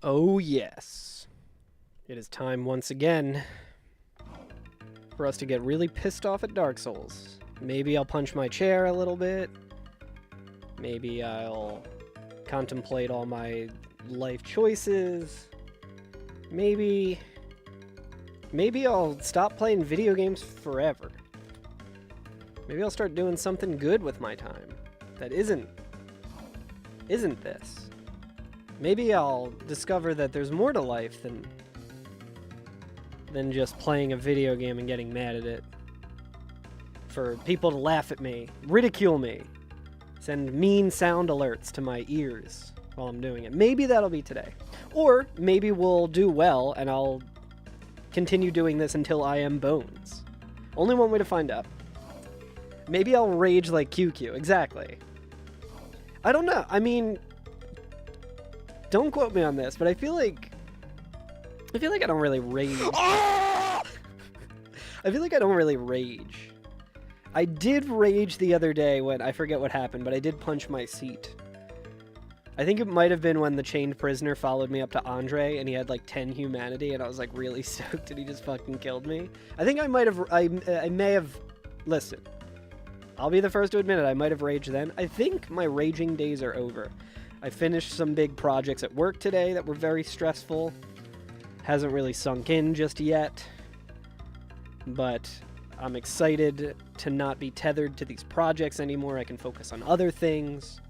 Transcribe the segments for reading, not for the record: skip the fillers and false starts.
Oh yes. It is time once again for us to get really pissed off at Dark Souls. Maybe I'll punch my chair a little bit. Maybe I'll contemplate all my life choices. Maybe I'll stop playing video games forever. Maybe I'll start doing something good with my time that isn't this. Maybe I'll discover that there's more to life than just playing a video game and getting mad at it. For people to laugh at me, ridicule me, send mean sound alerts to my ears while I'm doing it. Maybe that'll be today. Or maybe we'll do well and I'll continue doing this until I am bones. Only one way to find out. Maybe I'll rage like QQ. Exactly. I don't know. I mean, don't quote me on this, but I feel like I don't really rage. I feel like I don't really rage. I did rage the other day when, I forget what happened, but I did punch my seat. I think it might have been when the chained prisoner followed me up to Andre and he had like 10 humanity and I was like really stoked and he just fucking killed me. I think I may have, listen, I'll be the first to admit it, I might have raged then. I think my raging days are over. I finished some big projects at work today that were very stressful. Hasn't really sunk in just yet, but I'm excited to not be tethered to these projects anymore. I can focus on other things.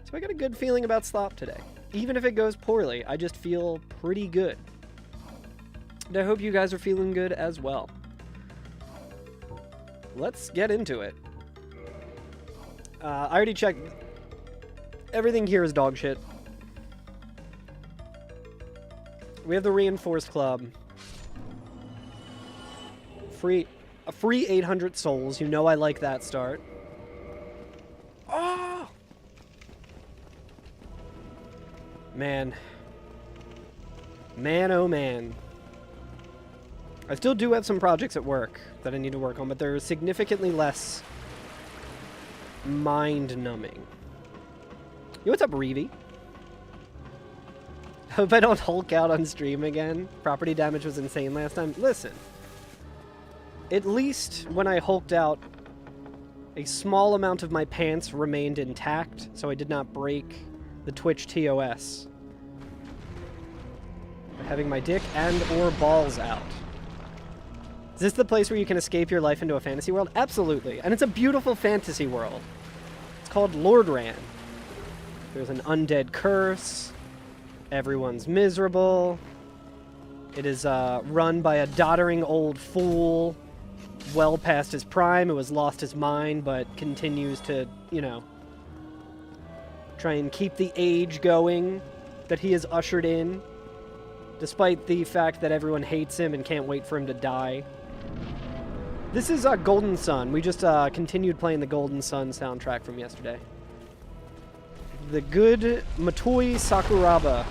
So I got a good feeling about Slop today. Even if it goes poorly, I just feel pretty good. And I hope you guys are feeling good as well. Let's get into it. I already checked. Everything here is dog shit. We have the Reinforced Club. A free 800 souls. You know I like that start. Oh! Man. Man, oh man. I still do have some projects at work that I need to work on, but they're significantly less mind-numbing. Yo, what's up, Reevy? Hope I don't Hulk out on stream again. Property damage was insane last time. Listen. At least when I hulked out, a small amount of my pants remained intact, so I did not break the Twitch TOS. By having my dick and or balls out. Is this the place where you can escape your life into a fantasy world? Absolutely. And it's a beautiful fantasy world. It's called Lordran. There's an undead curse. Everyone's miserable. It is run by a doddering old fool, well past his prime, who has lost his mind, but continues to, you know, try and keep the age going that he has ushered in, despite the fact that everyone hates him and can't wait for him to die. This is Golden Sun. We just continued playing the Golden Sun soundtrack from yesterday. The good Matoi Sakuraba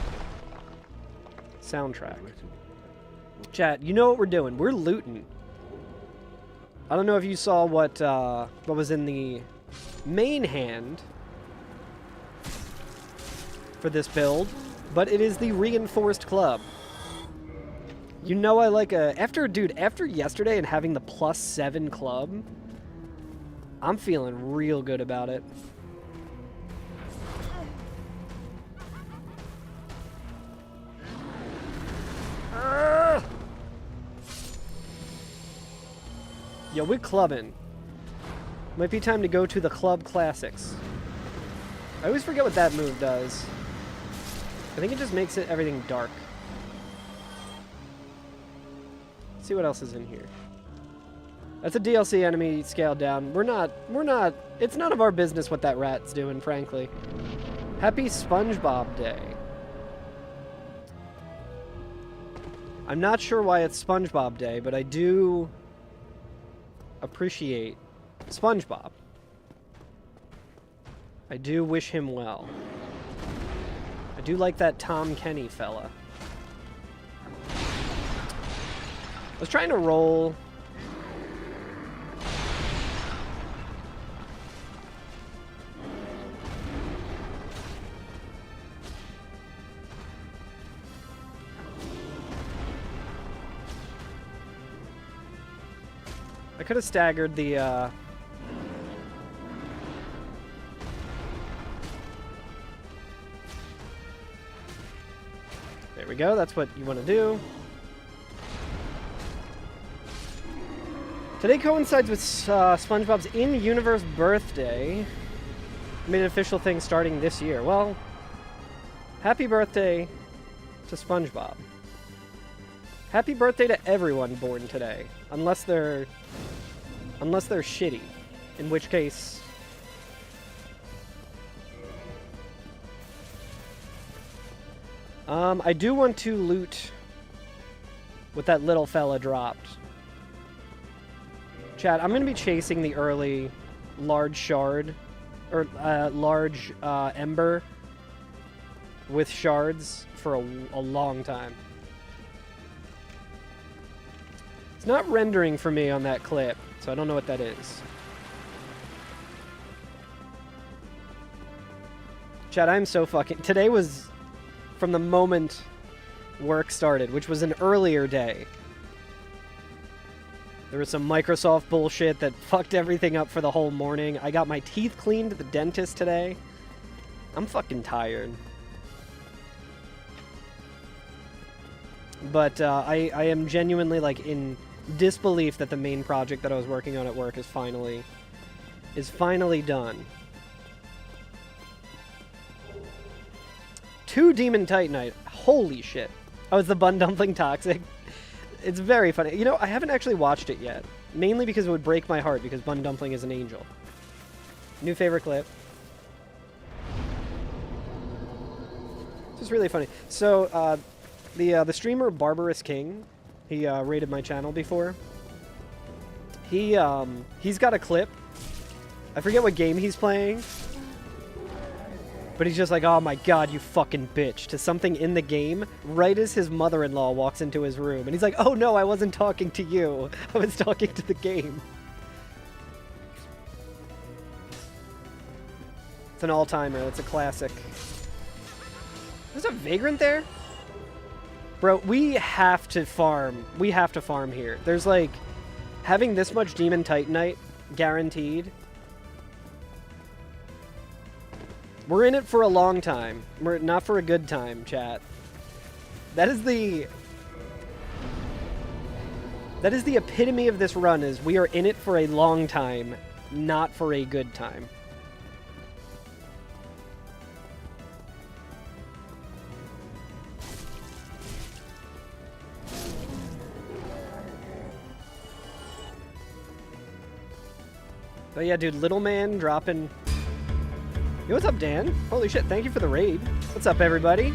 soundtrack. Chat, you know what we're doing. We're looting. I don't know if you saw what was in the main hand for this build, but it is the Reinforced Club. You know I like after yesterday and having the +7 club, I'm feeling real good about it. Yo, we're clubbing. Might be time to go to the Club Classics. I always forget what that move does. I think it just makes everything dark. Let's see what else is in here. That's a DLC enemy scaled down. We're not, it's none of our business what that rat's doing, frankly. Happy SpongeBob Day. I'm not sure why it's SpongeBob Day, but I do appreciate SpongeBob. I do wish him well. I do like that Tom Kenny fella. I was trying to roll. I could have staggered the, There we go, that's what you want to do. Today coincides with SpongeBob's in-universe birthday. Made an official thing starting this year. Well, happy birthday to SpongeBob. Happy birthday to everyone born today, unless they're shitty, in which case I do want to loot what that little fella dropped. Chat, I'm going to be chasing the early large shard, or large ember with shards for a long time. It's not rendering for me on that clip, so I don't know what that is. Chat, I'm so fucking... Today was from the moment work started, which was an earlier day. There was some Microsoft bullshit that fucked everything up for the whole morning. I got my teeth cleaned at the dentist today. I'm fucking tired. But I am genuinely, like, in disbelief that the main project that I was working on at work is finally done. 2 Demon Titanite. Holy shit. Oh, is the bun dumpling toxic? It's very funny. You know, I haven't actually watched it yet. Mainly because it would break my heart because Bun Dumpling is an angel. New favorite clip. This is really funny. So, the streamer Barbarous King, he raided my channel before. He's got a clip. I forget what game he's playing. But he's just like, oh my god, you fucking bitch, to something in the game, right as his mother-in-law walks into his room. And he's like, oh no, I wasn't talking to you. I was talking to the game. It's an all-timer. It's a classic. There's a Vagrant there? Bro, we have to farm. We have to farm here. There's like, having this much Demon Titanite, guaranteed. We're in it for a long time. We're not for a good time, chat. That is the epitome of this run, is we are in it for a long time, not for a good time. But yeah, dude, little man dropping... Yo, what's up, Dan? Holy shit, thank you for the raid. What's up, everybody?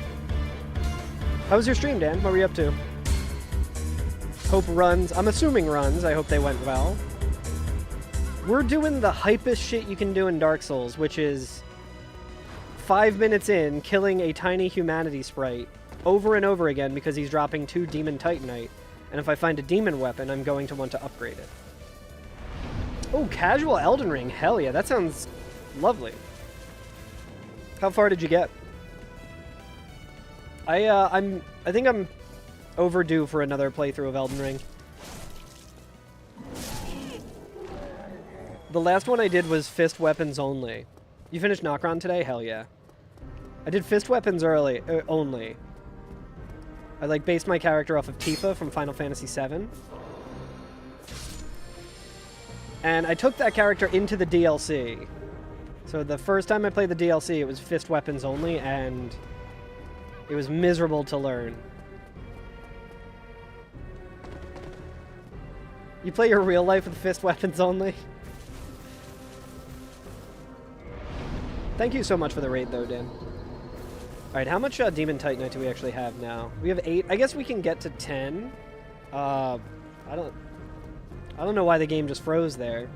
How was your stream, Dan? What were you up to? Hope runs. I'm assuming runs. I hope they went well. We're doing the hypest shit you can do in Dark Souls, which is 5 minutes in, killing a tiny humanity sprite over and over again because he's dropping 2 Demon Titanite. And if I find a demon weapon, I'm going to want to upgrade it. Oh, casual Elden Ring. Hell yeah, that sounds lovely. How far did you get? I think I'm overdue for another playthrough of Elden Ring. The last one I did was fist weapons only. You finished Nokron today? Hell yeah. I did fist weapons only. I like based my character off of Tifa from Final Fantasy VII. And I took that character into the DLC. So the first time I played the DLC, it was fist weapons only, and it was miserable to learn. You play your real life with fist weapons only? Thank you so much for the raid, though, Dan. Alright, how much Demon Titanite do we actually have now? We have 8. I guess we can get to 10. I don't know why the game just froze there.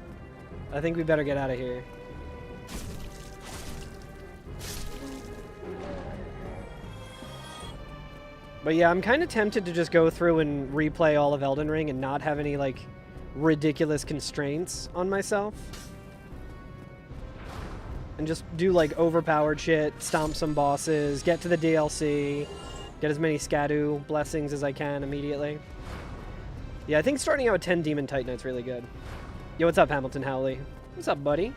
I think we better get out of here. But yeah, I'm kind of tempted to just go through and replay all of Elden Ring and not have any, like, ridiculous constraints on myself. And just do, like, overpowered shit, stomp some bosses, get to the DLC, get as many Scadu blessings as I can immediately. Yeah, I think starting out with 10 Demon Titanite's really good. Yo, what's up, Hamilton Howley? What's up, buddy?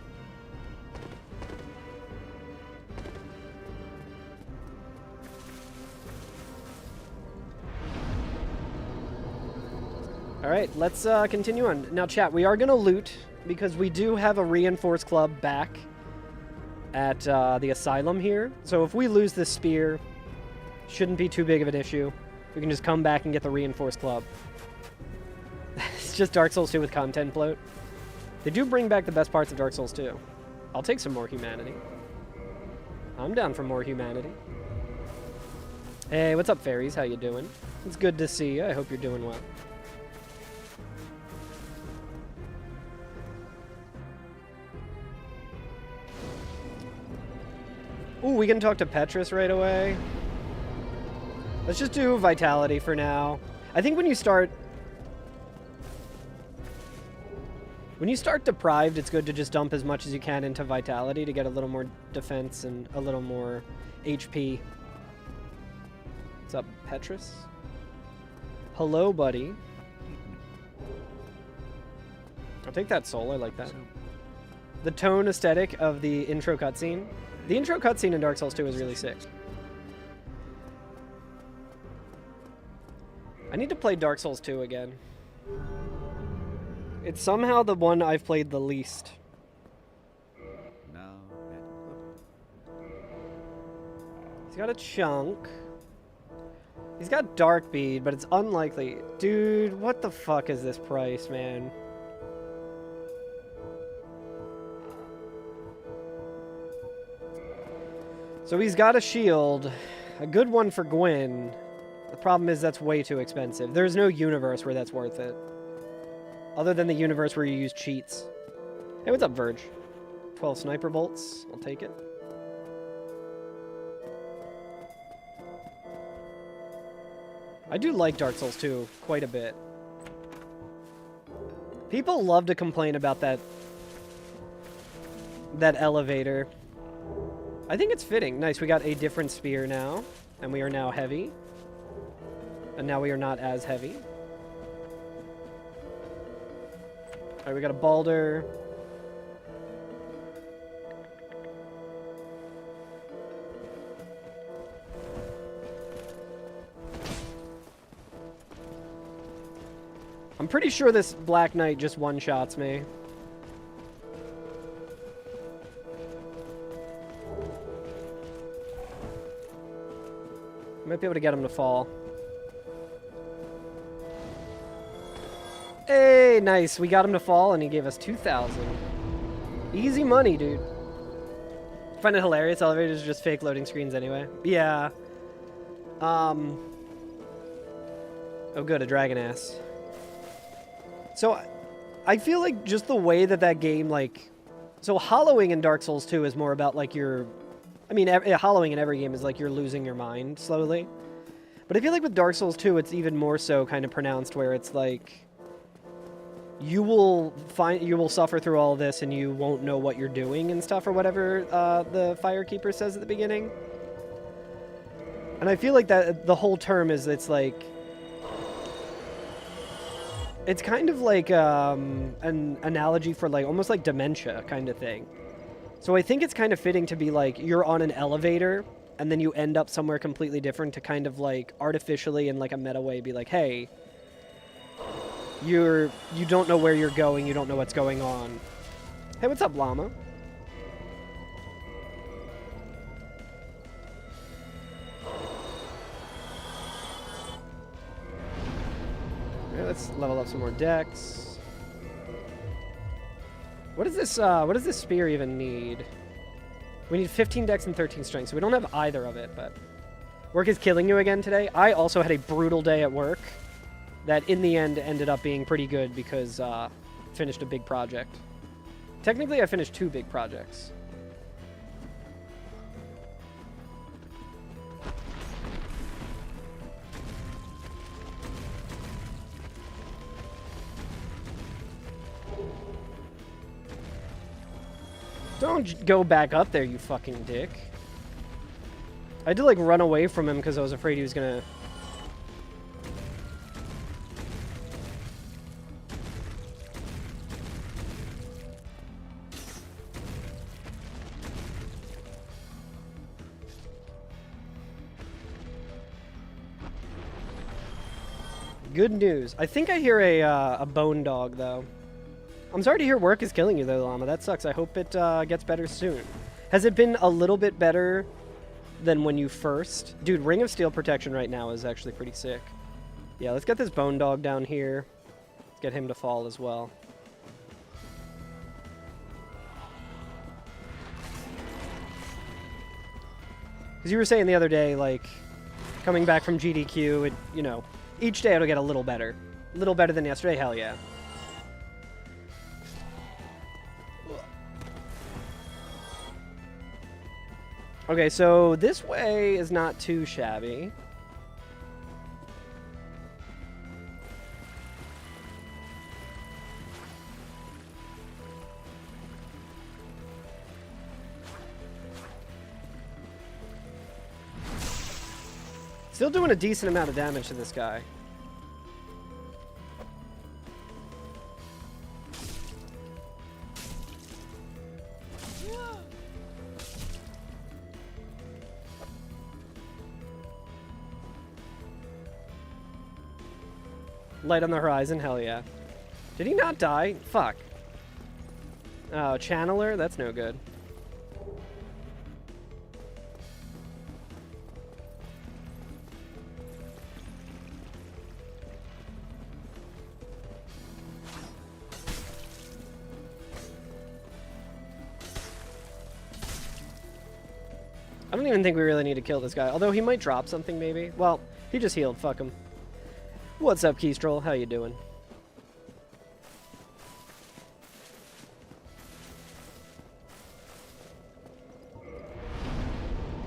Alright, let's continue on. Now, chat, we are going to loot, because we do have a reinforced club back at the asylum here. So if we lose this spear, shouldn't be too big of an issue. We can just come back and get the reinforced club. It's just Dark Souls 2 with content bloat. They do bring back the best parts of Dark Souls 2. I'll take some more humanity. I'm down for more humanity. Hey, what's up, fairies? How you doing? It's good to see you. I hope you're doing well. Ooh, we can talk to Petrus right away. Let's just do Vitality for now. I think when you start Deprived, it's good to just dump as much as you can into Vitality to get a little more defense and a little more HP. What's up, Petrus? Hello, buddy. I'll take that soul. I like that. The tone aesthetic of the intro cutscene. The intro cutscene in Dark Souls 2 is really sick. I need to play Dark Souls 2 again. It's somehow the one I've played the least. No. He's got a chunk. He's got Dark Bead, but it's unlikely. Dude, what the fuck is this price, man? So he's got a shield. A good one for Gwyn. The problem is that's way too expensive. There's no universe where that's worth it. Other than the universe where you use cheats. Hey, what's up, Verge? 12 sniper bolts. I'll take it. I do like Dark Souls 2 quite a bit. People love to complain about that elevator. I think it's fitting. Nice, we got a different spear now. And we are now heavy. And now we are not as heavy. Alright, we got a Balder. I'm pretty sure this Black Knight just one-shots me. Might be able to get him to fall. Hey, nice. We got him to fall, and he gave us 2,000. Easy money, dude. Find it hilarious. Elevators are just fake loading screens anyway. Yeah. Oh, good. A dragon ass. So, I feel like just the way that game, like... So, hollowing in Dark Souls 2 is more about, like, your... I mean, hollowing in every game is like you're losing your mind slowly. But I feel like with Dark Souls 2, it's even more so kind of pronounced where it's like... You will suffer through all this and you won't know what you're doing and stuff or whatever the Firekeeper says at the beginning. And I feel like that the whole term is it's like... It's kind of like an analogy for like almost like dementia kind of thing. So I think it's kind of fitting to be like you're on an elevator and then you end up somewhere completely different to kind of like artificially in like a meta way be like, hey, you don't know where you're going, you don't know what's going on. Hey, what's up, Llama? Okay, let's level up some more decks. What does this spear even need? We need 15 dex and 13 strength, so we don't have either of it, but... Work is killing you again today. I also had a brutal day at work that in the end ended up being pretty good because finished a big project. Technically, I finished 2 big projects. Don't go back up there, you fucking dick. I had to, like, run away from him because I was afraid he was gonna... Good news. I think I hear a bone dog, though. I'm sorry to hear work is killing you, though, Llama. That sucks. I hope it gets better soon. Has it been a little bit better than when you first? Dude, Ring of Steel protection right now is actually pretty sick. Yeah, let's get this bone dog down here. Let's get him to fall as well. Because you were saying the other day, like, coming back from GDQ, it, you know, each day it'll get a little better. A little better than yesterday, hell yeah. Okay, so this way is not too shabby. Still doing a decent amount of damage to this guy. Light on the horizon, hell yeah. Did he not die? Fuck. Oh, Channeler? That's no good. I don't even think we really need to kill this guy, although he might drop something maybe. Well, he just healed, fuck him. What's up, Keystroll? How you doing?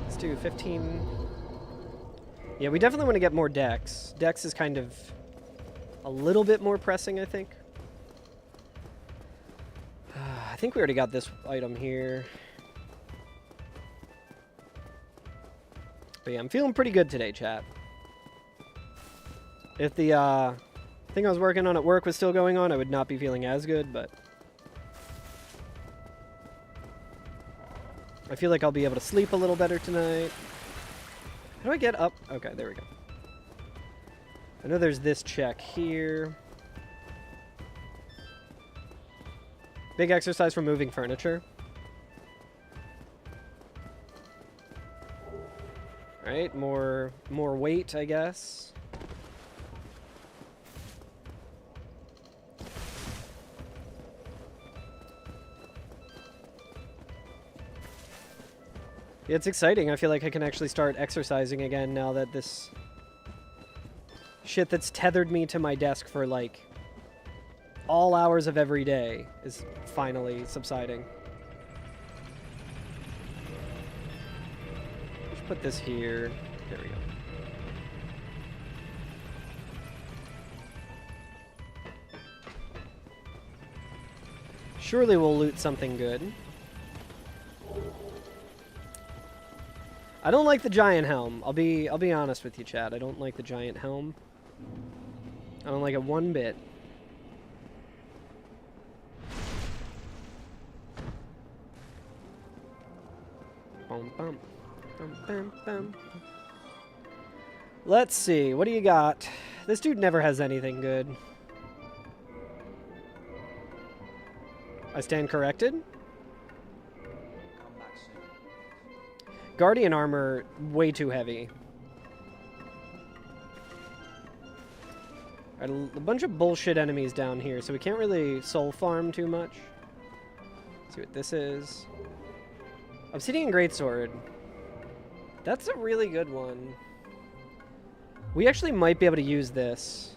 Let's do 15. Yeah, we definitely want to get more Dex. Dex is kind of a little bit more pressing, I think. I think we already got this item here. But yeah, I'm feeling pretty good today, chat. If the thing I was working on at work was still going on, I would not be feeling as good, but I feel like I'll be able to sleep a little better tonight. How do I get up? Okay, there we go. I know there's this check here. Big exercise for moving furniture. Alright, more weight, I guess. Yeah, it's exciting. I feel like I can actually start exercising again now that this shit that's tethered me to my desk for, like, all hours of every day is finally subsiding. Let's put this here. There we go. Surely we'll loot something good. I don't like the giant helm. I'll be honest with you, Chad. I don't like the giant helm. I don't like it one bit. Bum, bum, bum, bum, bum. Let's see. What do you got? This dude never has anything good. I stand corrected. Guardian armor, way too heavy. A bunch of bullshit enemies down here, so we can't really soul farm too much. Let's see what this is. Obsidian Greatsword. That's a really good one. We actually might be able to use this.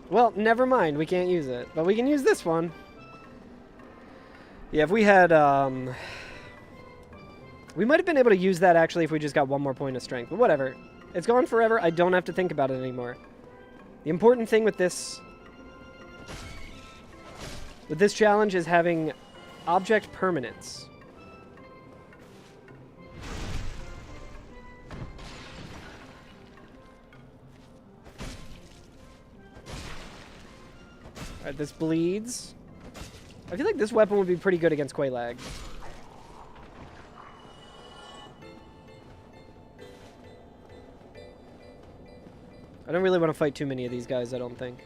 Well, never mind. We can't use it. But we can use this one. Yeah, if we had, we might have been able to use that, actually, if we just got one more point of strength. But whatever. It's gone forever. I don't have to think about it anymore. The important thing with this challenge is having object permanence. Alright, this bleeds. I feel like this weapon would be pretty good against Quelaag. I don't really want to fight too many of these guys, I don't think.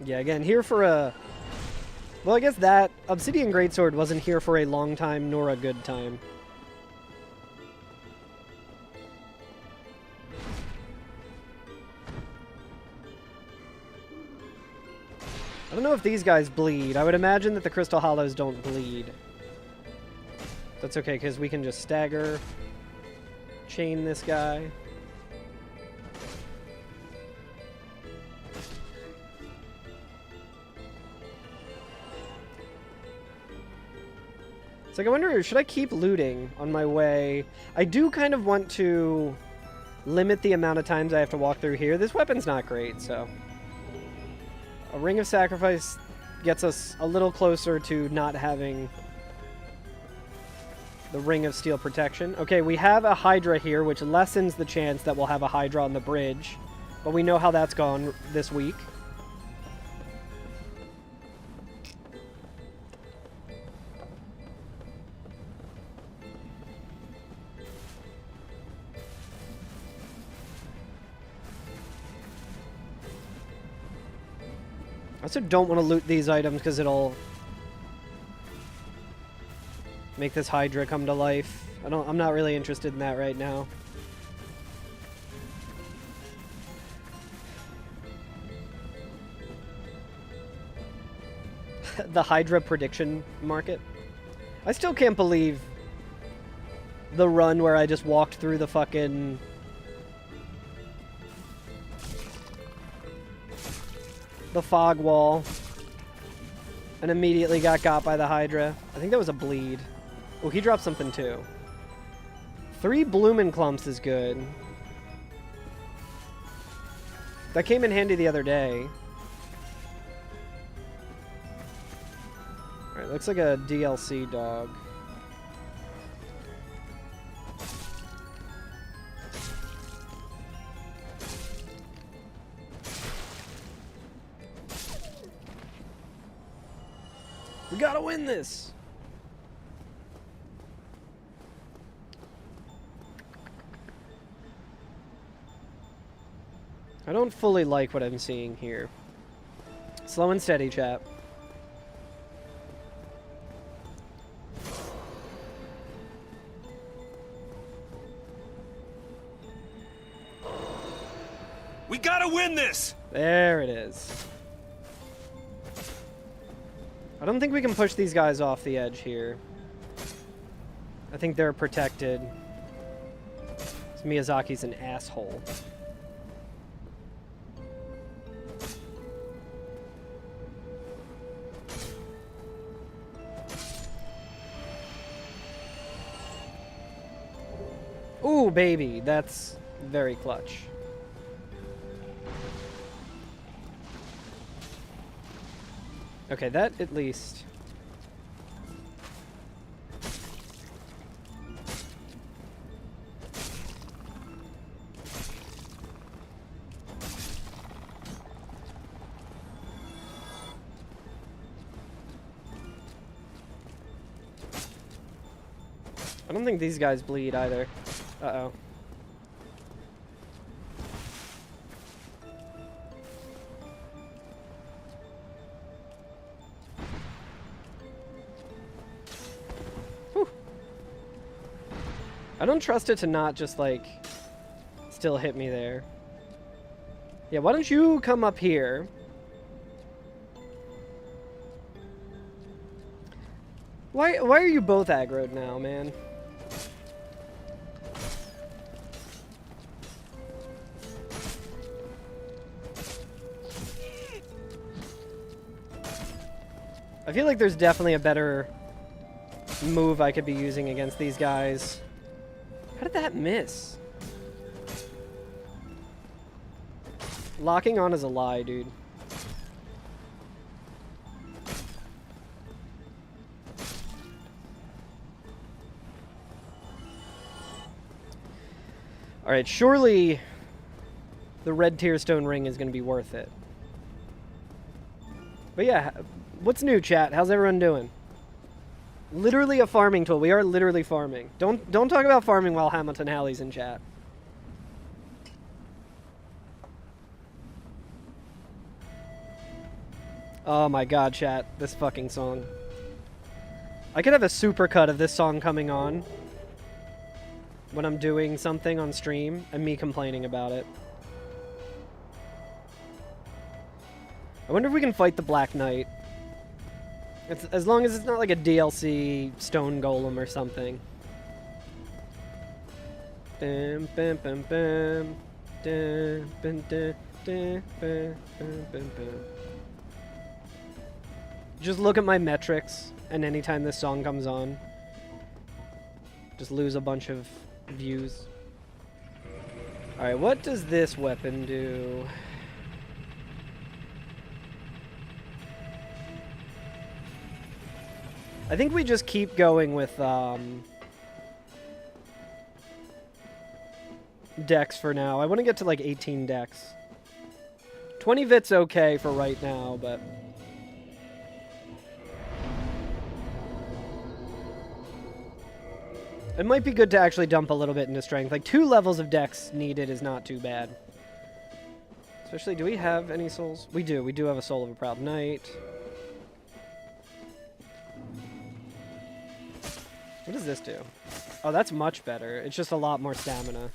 Yeah, again, here for a... Well, I guess that Obsidian Greatsword wasn't here for a long time nor a good time. I don't know if these guys bleed. I would imagine that the Crystal Hollows don't bleed. That's okay, because we can just stagger, chain this guy. It's like, I wonder, should I keep looting on my way? I do kind of want to limit the amount of times I have to walk through here. This weapon's not great, so... A Ring of Sacrifice gets us a little closer to not having the Ring of Steel protection. Okay, we have a Hydra here, which lessens the chance that we'll have a Hydra on the bridge. But we know how that's gone this week. I also don't want to loot these items because it'll make this Hydra come to life. I'm not really interested in that right now. The Hydra prediction market. I still can't believe the run where I just walked through the fucking... the fog wall and immediately got by the Hydra. I think that was a bleed. Oh, he dropped something too. 3 Bloomin' Clumps is good. That came in handy the other day. Alright, looks like a DLC dog. We gotta win this! I don't fully like what I'm seeing here. Slow and steady, chap. We gotta win this! There it is. I don't think we can push these guys off the edge here. I think they're protected. Miyazaki's an asshole. Ooh, baby, that's very clutch. Okay, that at least... I don't think these guys bleed either. Uh-oh. I don't trust it to not just, like, still hit me there. Yeah, why don't you come up here? Why are you both aggroed now, man? I feel like there's definitely a better move I could be using against these guys. How did that miss? Locking on is a lie, dude. Alright, surely the red Tearstone ring is going to be worth it. But yeah, what's new, chat? How's everyone doing? Literally a farming tool. We are literally farming. Don't talk about farming while Hamilton Halley's in chat. Oh my god, chat. This fucking song. I could have a supercut of this song coming on when I'm doing something on stream and me complaining about it. I wonder if we can fight the Black Knight. It's, as long as it's not like a DLC stone golem or something. Dum, bum, bum, bum. Dum, bum, dum, dum, bum, bum, bum, bum. Just look at my metrics, and anytime this song comes on, just lose a bunch of views. Alright, what does this weapon do? I think we just keep going with dex for now. I want to get to like 18 dex. 20 vit's okay for right now, but... it might be good to actually dump a little bit into strength. Like 2 levels of dex needed is not too bad. Especially, do we have any souls? We do. We do have a soul of a proud knight. What does this do? Oh, that's much better. It's just a lot more stamina.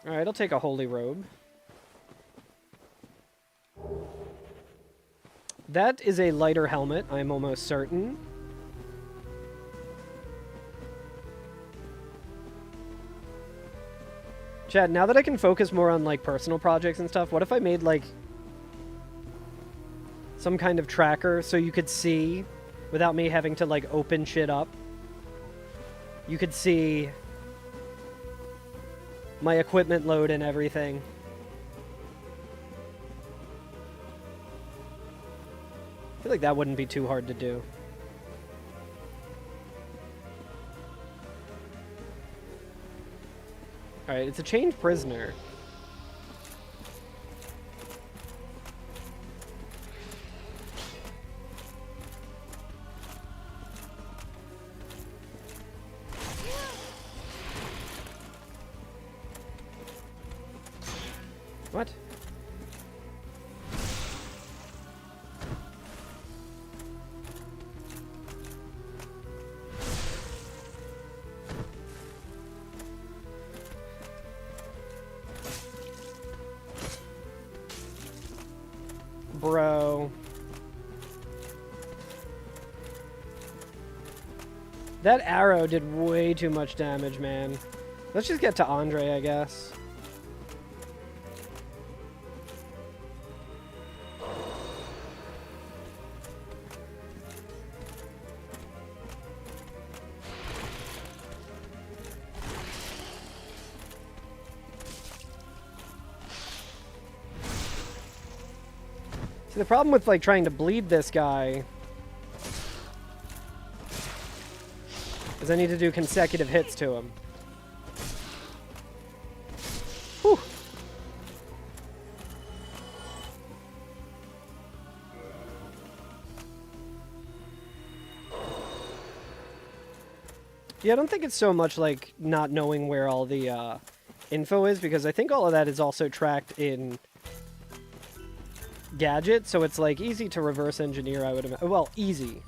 Alright, I'll take a holy robe. That is a lighter helmet, I'm almost certain. Chad, now that I can focus more on, like, personal projects and stuff, what if I made, like, some kind of tracker so you could see, without me having to, like, open shit up, you could see my equipment load and everything. I feel like that wouldn't be too hard to do. Alright, it's a chained prisoner. What? Bro. That arrow did way too much damage, man. Let's just get to Andre, I guess. See, the problem with, like, trying to bleed this guy is I need to do consecutive hits to him. Whew. Yeah, I don't think it's so much, like, not knowing where all the info is, because I think all of that is also tracked in gadget, so it's like easy to reverse engineer, I would imagine. Well, easy.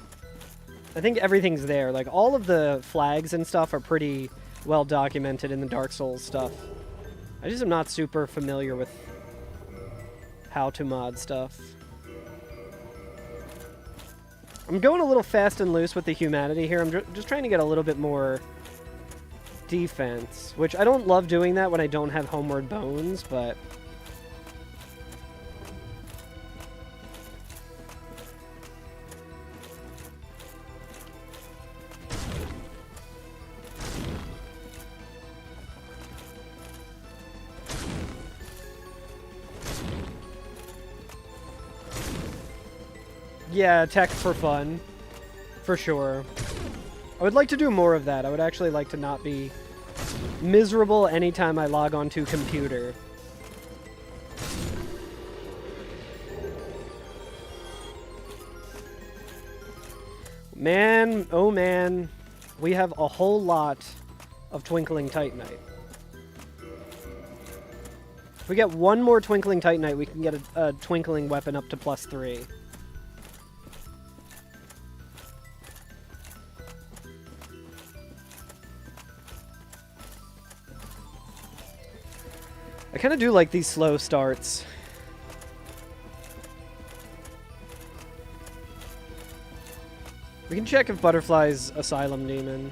I think everything's there. Like, all of the flags and stuff are pretty well documented in the Dark Souls stuff. I just am not super familiar with how to mod stuff. I'm going a little fast and loose with the humanity here. I'm just trying to get a little bit more defense, which I don't love doing that when I don't have Homeward Bones, but... yeah, tech for fun. For sure. I would like to do more of that. I would actually like to not be miserable anytime I log on to computer. Man, oh man, we have a whole lot of Twinkling Titanite. If we get one more Twinkling Titanite, we can get a Twinkling weapon up to +3. I kind of do like these slow starts. We can check if Butterfly's Asylum Demon.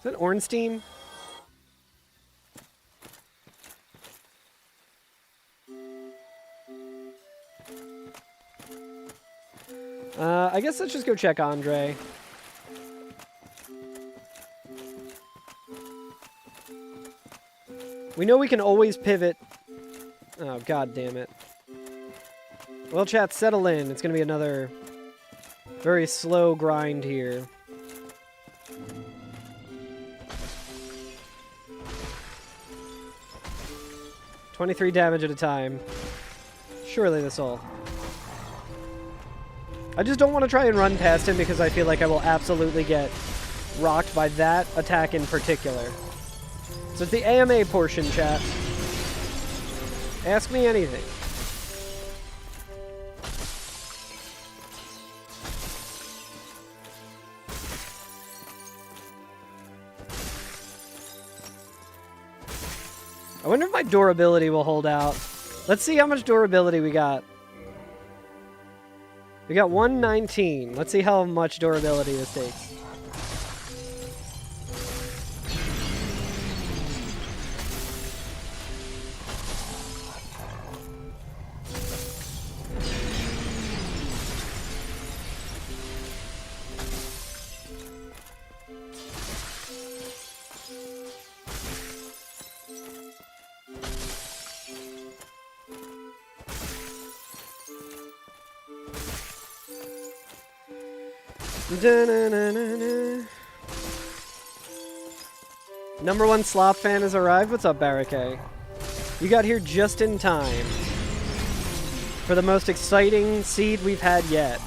Is that Ornstein? I guess let's just go check Andre. We know we can always pivot. Oh, god damn it. Well, chat, settle in. It's gonna be another very slow grind here. $23 damage at a time. Surely this'll... I just don't want to try and run past him because I feel like I will absolutely get rocked by that attack in particular. So it's the AMA portion, chat. Ask me anything. I wonder if my durability will hold out. Let's see how much durability we got. We got 119. Let's see how much durability this takes. Da-na-na-na-na. Number one slop fan has arrived. What's up, Barricade? You got here just in time for the most exciting seed we've had yet.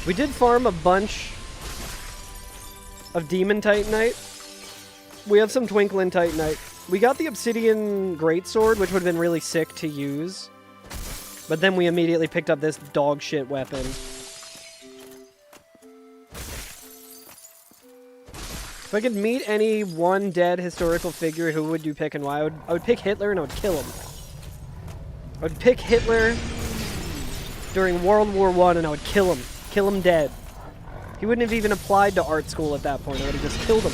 We did farm a bunch of Demon Titanite. We have some Twinkling Titanite. We got the Obsidian Greatsword, which would have been really sick to use. But then we immediately picked up this dog shit weapon. If I could meet any one dead historical figure, who would you pick and why? I would pick Hitler and I would kill him. I would pick Hitler during World War I and I would kill him. Kill him dead. He wouldn't have even applied to art school at that point. I would have just killed him.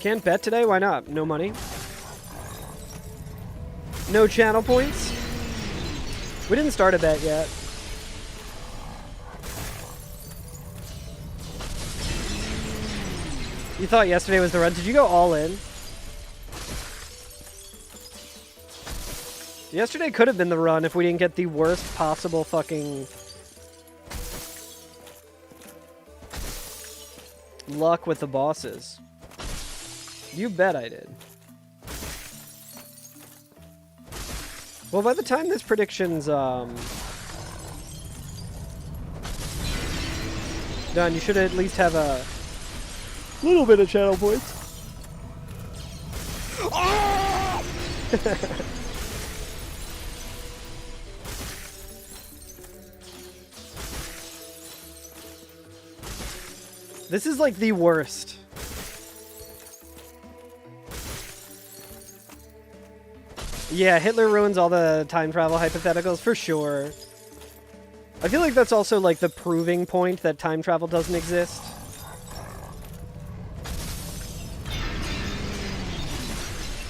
Can't bet today? Why not? No money? No channel points? We didn't start a bet yet. You thought yesterday was the run. Did you go all in? Yesterday could have been the run if we didn't get the worst possible fucking luck with the bosses. You bet I did. Well, by the time this prediction's done, you should at least have a little bit of channel points. Oh! This is like the worst. Yeah, Hitler ruins all the time travel hypotheticals, for sure. I feel like that's also like the proving point that time travel doesn't exist.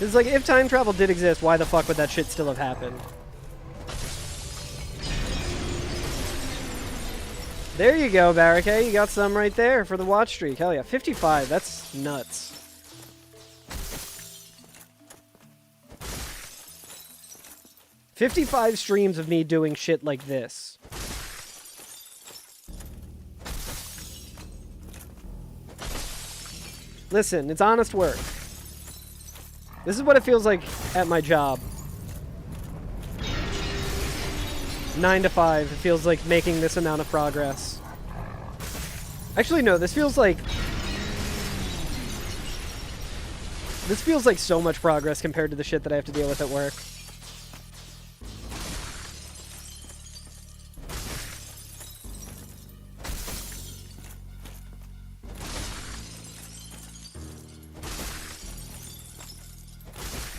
It's like, if time travel did exist, why the fuck would that shit still have happened? There you go, Barricade. You got some right there for the watch streak. Hell yeah. 55. That's nuts. "55 streams of me doing shit like this." Listen, it's honest work. This is what it feels like at my job. 9 to 5, it feels like making this amount of progress. Actually, no, this feels like so much progress compared to the shit that I have to deal with at work.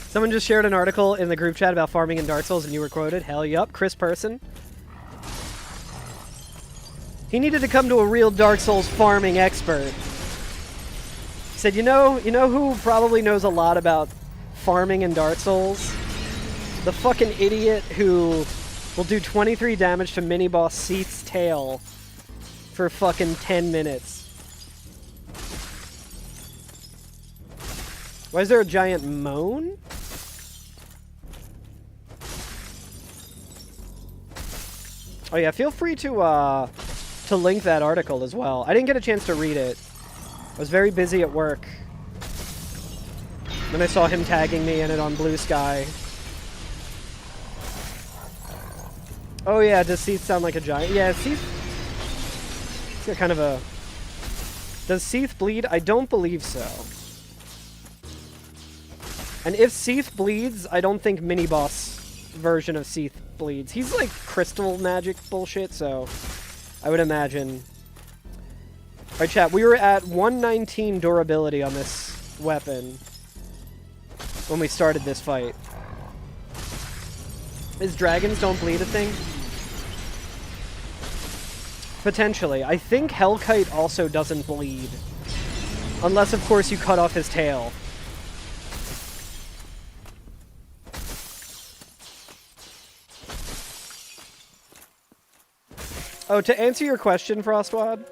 Someone just shared an article in the group chat about farming in Dark Souls and you were quoted. Hell yup, Chris Person. He needed to come to a real Dark Souls farming expert. He said, you know who probably knows a lot about farming in Dark Souls? The fucking idiot who will do 23 damage to mini-boss Seath's tail for fucking 10 minutes. Why is there a giant moan? Oh yeah, feel free to link that article as well. I didn't get a chance to read it. I was very busy at work. Then I saw him tagging me in it on Blue Sky. Oh yeah, does Seath sound like a giant? Yeah, Seath... He's got kind of a... Does Seath bleed? I don't believe so. And if Seath bleeds, I don't think mini-boss version of Seath bleeds. He's like crystal magic bullshit, so I would imagine. Alright, chat, we were at 119 durability on this weapon when we started this fight. Is dragons don't bleed a thing? Potentially. I think Hellkite also doesn't bleed. Unless, of course, you cut off his tail. Oh, to answer your question, Frostwad,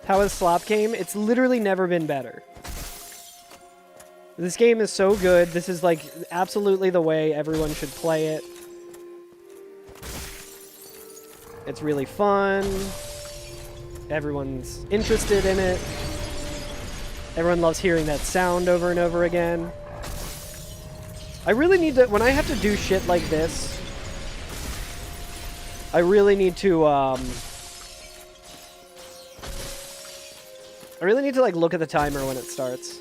how is Slop game? It's literally never been better. This game is so good. This is, like, absolutely the way everyone should play it. It's really fun. Everyone's interested in it. Everyone loves hearing that sound over and over again. I really need to... When I have to do shit like this, I really need to, I really need to, like, look at the timer when it starts.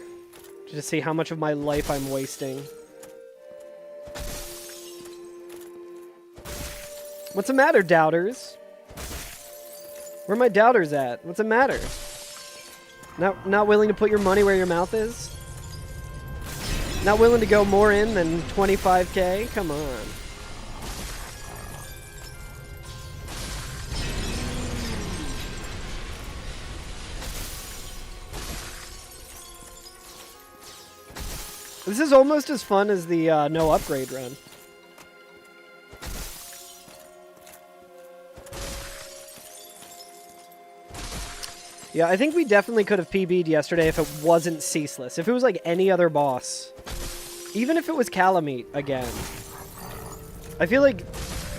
To see how much of my life I'm wasting. What's the matter, doubters? Where are my doubters at? What's the matter? Not willing to put your money where your mouth is? Not willing to go more in than 25K? Come on. This is almost as fun as the no upgrade run. Yeah, I think we definitely could have PB'd yesterday if it wasn't Ceaseless. If it was like any other boss. Even if it was Calamite again. I feel like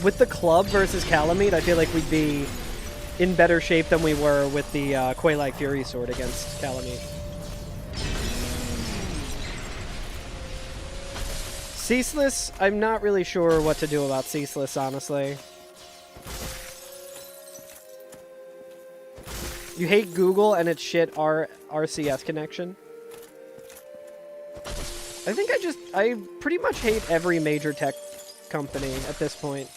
with the club versus Calamite, I feel like we'd be in better shape than we were with the Quaylike Fury Sword against Calamite. Ceaseless, I'm not really sure what to do about Ceaseless, honestly. You hate Google and it's shit RCS connection? I think I pretty much hate every major tech company at this point.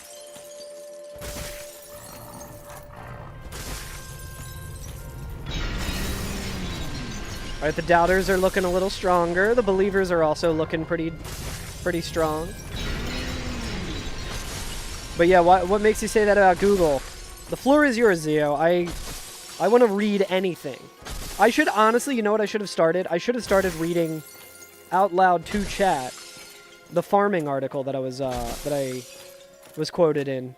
Alright, the doubters are looking a little stronger. The believers are also looking pretty strong. But yeah, what makes you say that about Google? The floor is yours, Zio. I want to read anything. I should honestly, you know what I should have started? I should have started reading out loud to chat the farming article that I was quoted in.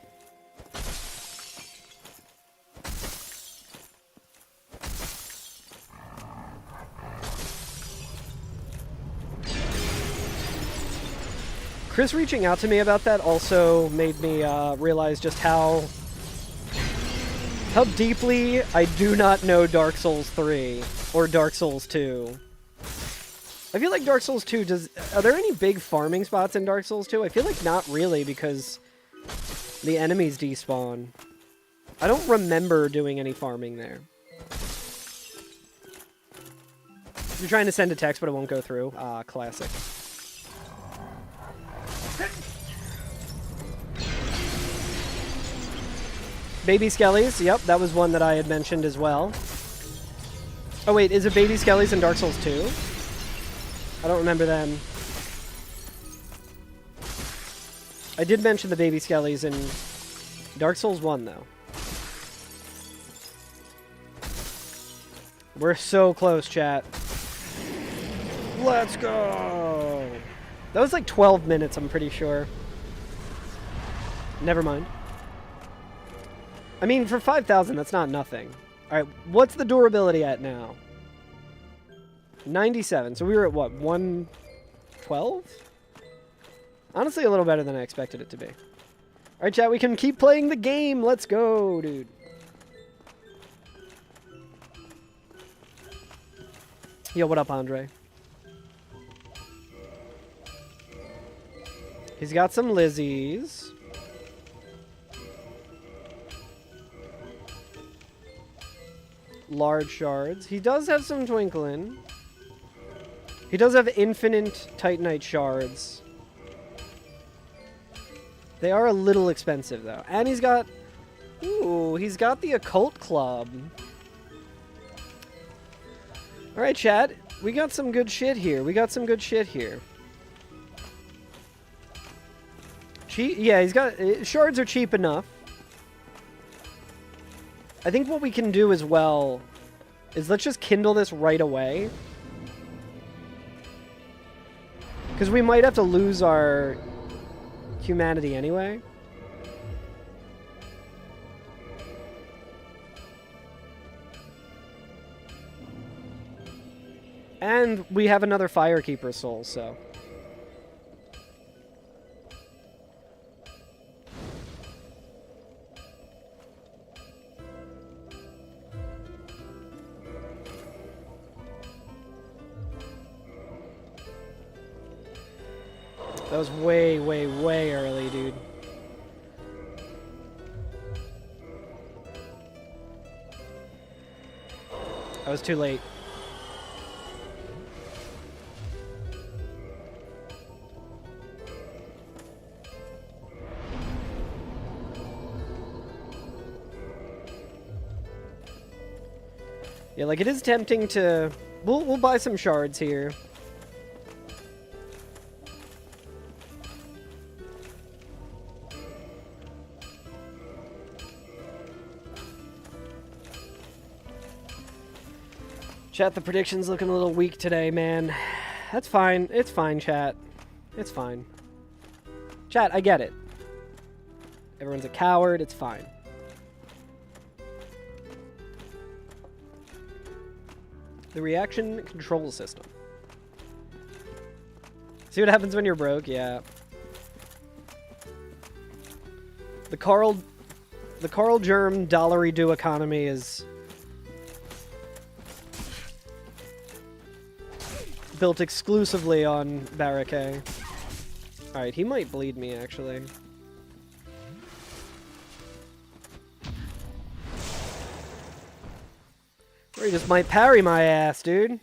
Chris reaching out to me about that also made me realize just how deeply I do not know Dark Souls 3 or Dark Souls 2. I feel like Dark Souls 2 are there any big farming spots in Dark Souls 2? I feel like not really because the enemies despawn. I don't remember doing any farming there. You're trying to send a text but it won't go through. Ah, classic. Baby Skellies, yep, that was one that I had mentioned as well. Oh wait, is it Baby Skellies in Dark Souls 2? I don't remember them. I did mention the Baby Skellies in Dark Souls 1, though. We're so close, chat. Let's go! That was like 12 minutes, I'm pretty sure. Never mind. I mean, for 5,000, that's not nothing. Alright, what's the durability at now? 97. So we were at what, 112? Honestly, a little better than I expected it to be. Alright, chat, we can keep playing the game. Let's go, dude. Yo, what up, Andre? He's got some Lizzies. Large shards. He does have some twinkling. He does have infinite Titanite shards. They are a little expensive, though. And he's got... Ooh, he's got the Occult Club. Alright, chat. We got some good shit here. Yeah, he's got... Shards are cheap enough. I think what we can do as well is let's just kindle this right away. Because we might have to lose our humanity anyway. And we have another Firekeeper soul, so... That was way, way, way early, dude. I was too late. Yeah, like, it is tempting to... We'll buy some shards here. Chat, the prediction's looking a little weak today, man. That's fine. It's fine, chat. It's fine. Chat, I get it. Everyone's a coward. It's fine. The reaction control system. See what happens when you're broke? Yeah. The Carl Germ dollary-do economy is... built exclusively on Barricade. Alright, he might bleed me, actually. Or he just might parry my ass, dude.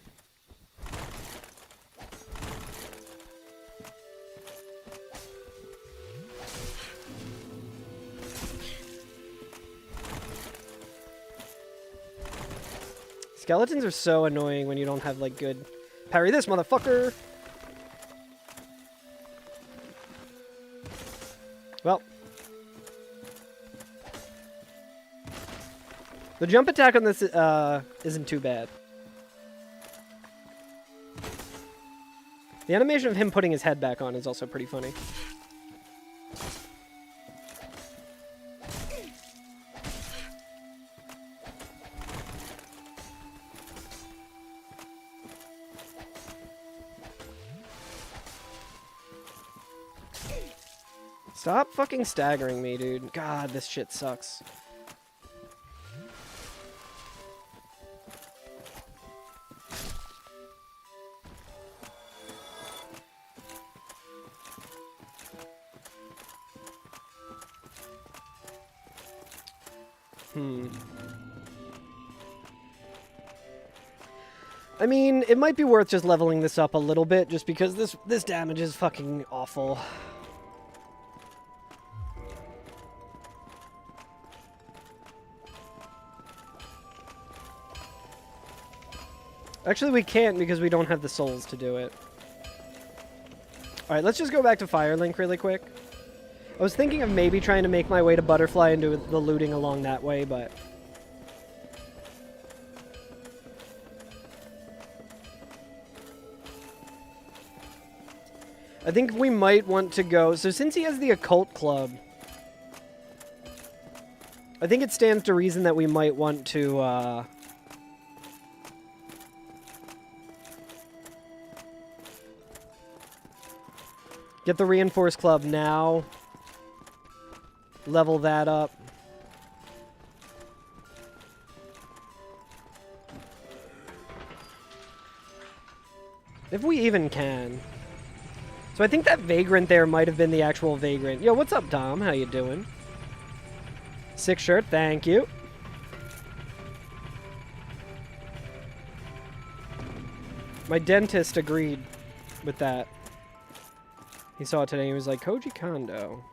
Skeletons are so annoying when you don't have, like, good... Parry this, motherfucker! Well. The jump attack on this isn't too bad. The animation of him putting his head back on is also pretty funny. Stop fucking staggering me, dude. God, this shit sucks. I mean, it might be worth just leveling this up a little bit, just because this damage is fucking awful. Actually, we can't because we don't have the souls to do it. Alright, let's just go back to Firelink really quick. I was thinking of maybe trying to make my way to Butterfly and do the looting along that way, but... I think we might want to go... So since he has the Occult Club, I think it stands to reason that we might want to, get the Reinforced Club now. Level that up. If we even can. So I think that Vagrant there might have been the actual Vagrant. Yo, what's up, Dom? How you doing? Sick shirt, thank you. My dentist agreed with that. He saw it today and he was like, Koji Kondo.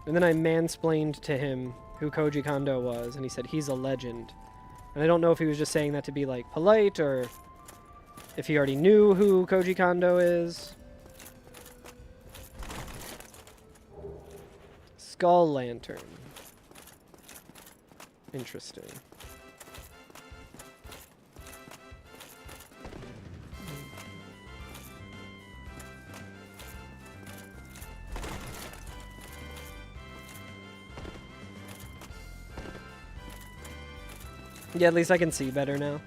And then I mansplained to him who Koji Kondo was, and he said he's a legend. And I don't know if he was just saying that to be, like, polite, or if he already knew who Koji Kondo is. Skull Lantern. Interesting. Yeah, at least I can see better now.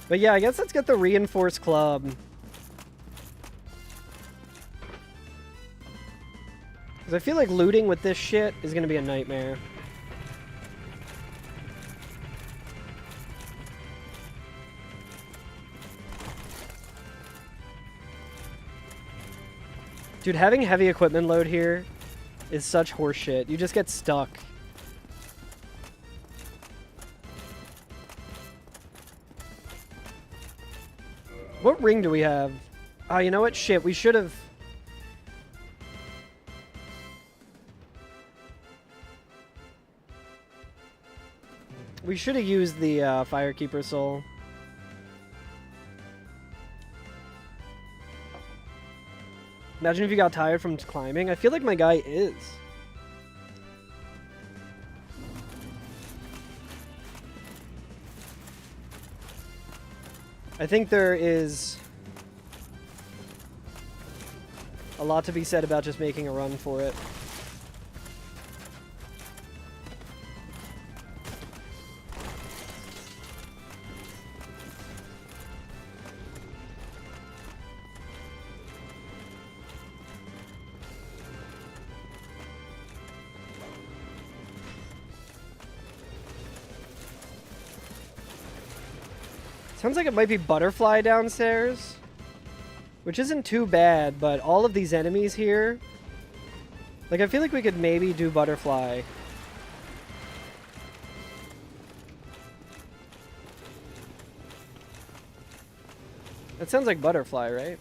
But yeah, I guess let's get the Reinforced Club. Because I feel like looting with this shit is going to be a nightmare. Dude, having heavy equipment load here is such horseshit. You just get stuck. What ring do we have? Oh, you know what? Shit, we should have... We should have used the Firekeeper Soul. Imagine if you got tired from climbing. I feel like my guy is. I think there is a lot to be said about just making a run for it. Sounds like it might be Butterfly downstairs, which isn't too bad, but all of these enemies here, like, I feel like we could maybe do Butterfly. That sounds like Butterfly, right?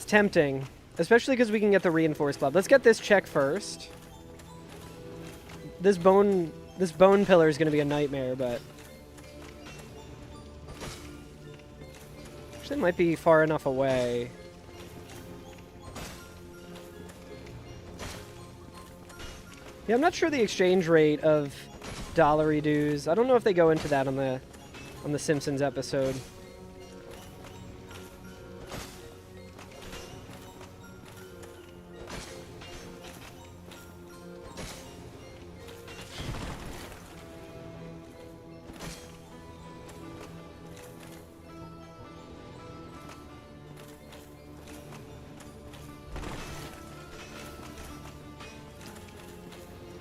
It's tempting. Especially because we can get the reinforced club. Let's get this check first. This bone pillar is going to be a nightmare, but... Actually, it might be far enough away. Yeah, I'm not sure the exchange rate of dollary dues. I don't know if they go into that on the Simpsons episode.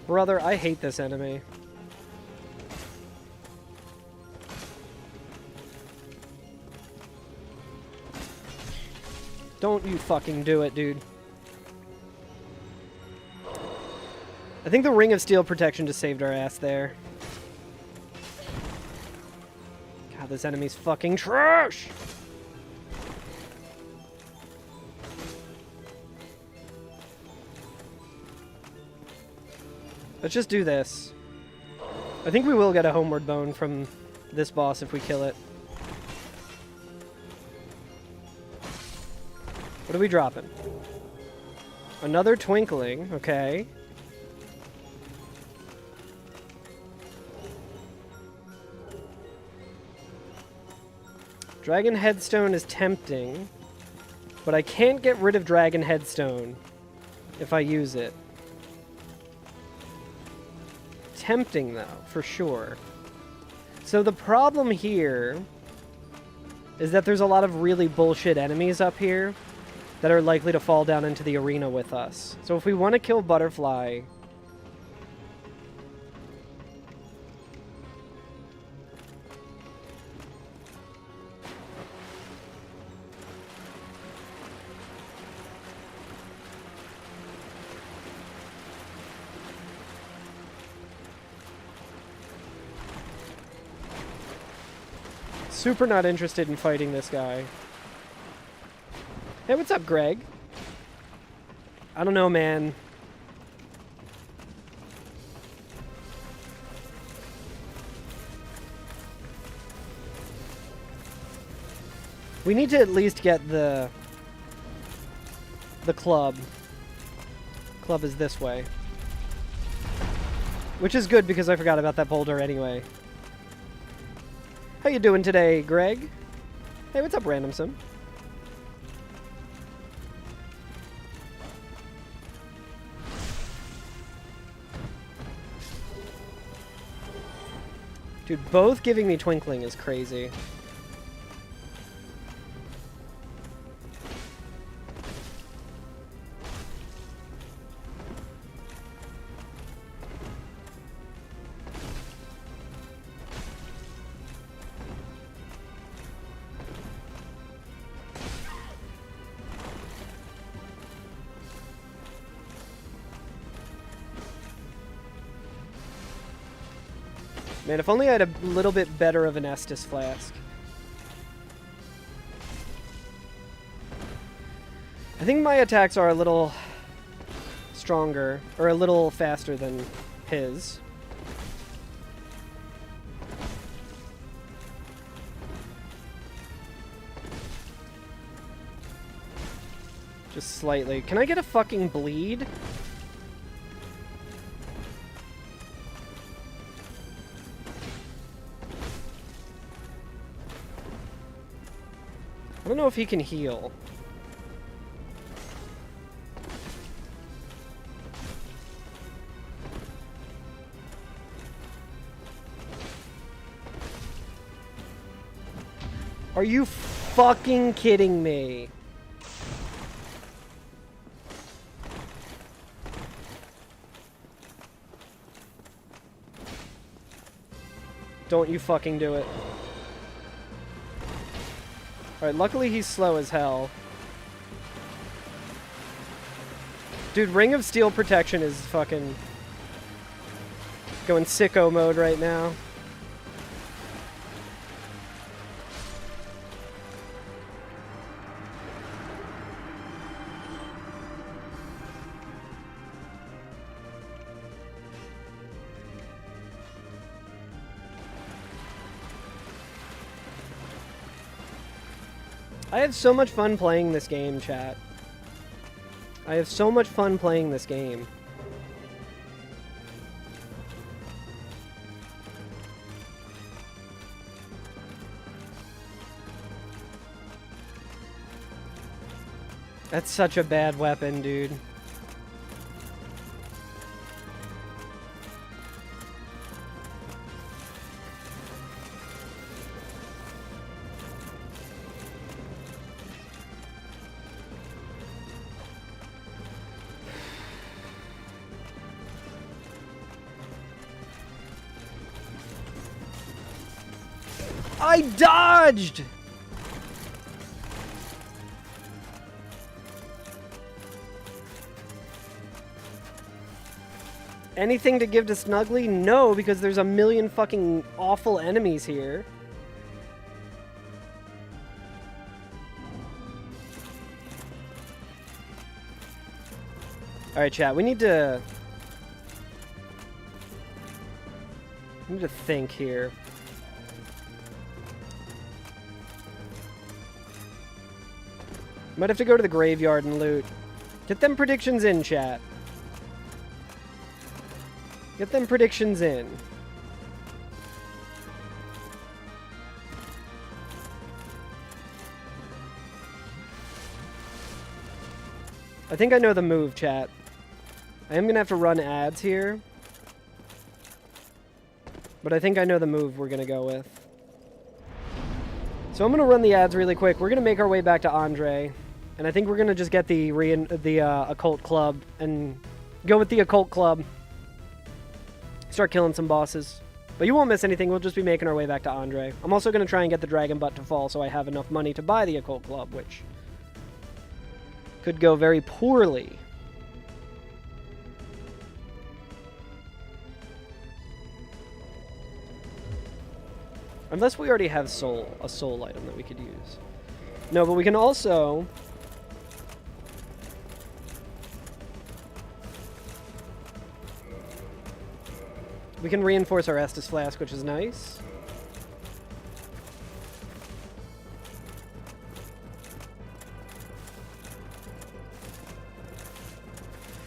Brother, I hate this enemy. Don't you fucking do it, dude. I think the Ring of Steel protection just saved our ass there. God, this enemy's fucking trash! Let's just do this. I think we will get a homeward bone from this boss if we kill it. What are we dropping? Another twinkling, okay. Dragon Headstone is tempting, but I can't get rid of Dragon Headstone if I use it. Tempting, though, for sure. So the problem here is that there's a lot of really bullshit enemies up here that are likely to fall down into the arena with us. So if we want to kill Butterfly... Super not interested in fighting this guy. Hey, what's up, Greg? I don't know, man. We need to at least get the club. Club is this way. Which is good because I forgot about that boulder anyway. How you doing today, Greg? Hey, what's up, Randomsome? Dude, both giving me twinkling is crazy. Man, if only I had a little bit better of an Estus flask. I think my attacks are a little stronger, or a little faster than his. Just slightly. Can I get a fucking bleed? I don't know if he can heal. Are you fucking kidding me? Don't you fucking do it. Alright, luckily he's slow as hell. Dude, Ring of Steel protection is fucking going sicko mode right now. I have so much fun playing this game, chat. I have so much fun playing this game. That's such a bad weapon, dude. I dodged! Anything to give to Snuggly? No, because there's a million fucking awful enemies here. Alright, chat, we need to think here. Might have to go to the graveyard and loot. Get them predictions in, chat. Get them predictions in. I think I know the move, chat. I am gonna have to run ads here. But I think I know the move we're gonna go with. So I'm gonna run the ads really quick. We're gonna make our way back to Andre. And I think we're gonna just get the Occult Club and go with the Occult Club. Start killing some bosses. But you won't miss anything. We'll just be making our way back to Andre. I'm also gonna try and get the Dragon Butt to fall so I have enough money to buy the Occult Club, which could go very poorly. Unless we already have a soul item that we could use. No, but we can also... We can reinforce our Estus Flask, which is nice.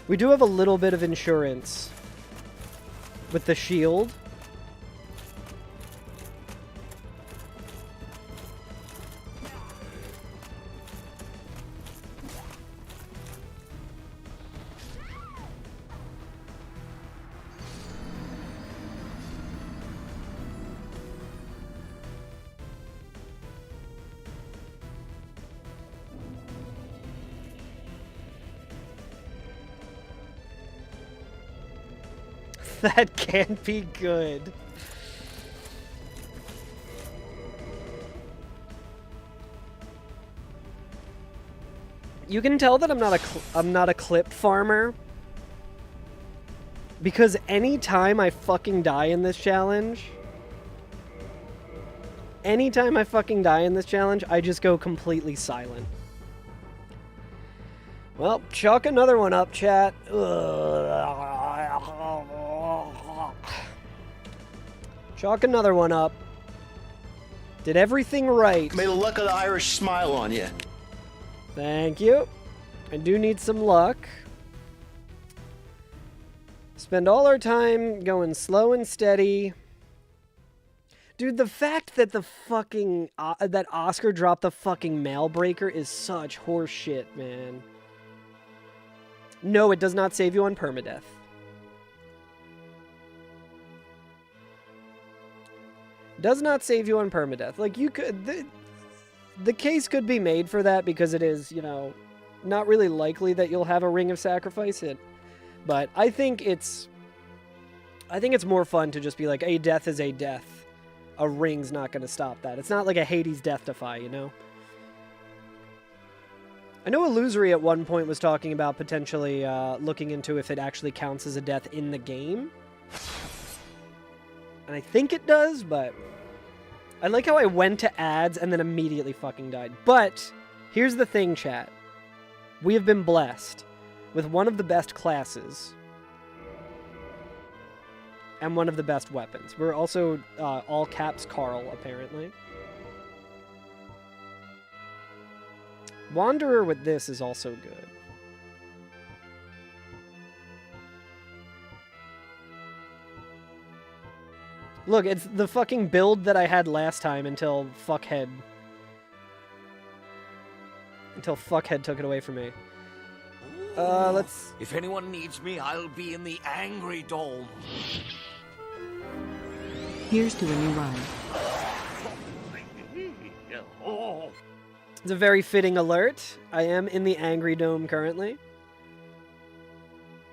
We do have a little bit of insurance with the shield. That can't be good. You can tell that I'm not a clip farmer because anytime I fucking die in this challenge, I just go completely silent. Well, chalk another one up, chat. Chalk another one up. Did everything right. May the luck of the Irish smile on you. Thank you. I do need some luck. Spend all our time going slow and steady. Dude, the fact that the fucking... that Oscar dropped the fucking mail breaker is such horse shit, man. No, it does not save you on permadeath. Does not save you on permadeath. Like, you could... The case could be made for that because it is, you know, not really likely that you'll have a Ring of Sacrifice. But I think it's more fun to just be like, a death is a death. A ring's not going to stop that. It's not like a Hades death defy, you know? I know Illusory at one point was talking about potentially looking into if it actually counts as a death in the game. And I think it does, but... I like how I went to ads and then immediately fucking died. But, here's the thing, chat. We have been blessed with one of the best classes. And one of the best weapons. We're also all caps Carl, apparently. Wanderer with this is also good. Look, it's the fucking build that I had last time until Fuckhead took it away from me. Let's... If anyone needs me, I'll be in the Angry Dome. Here's to a new ride. It's a very fitting alert. I am in the Angry Dome currently.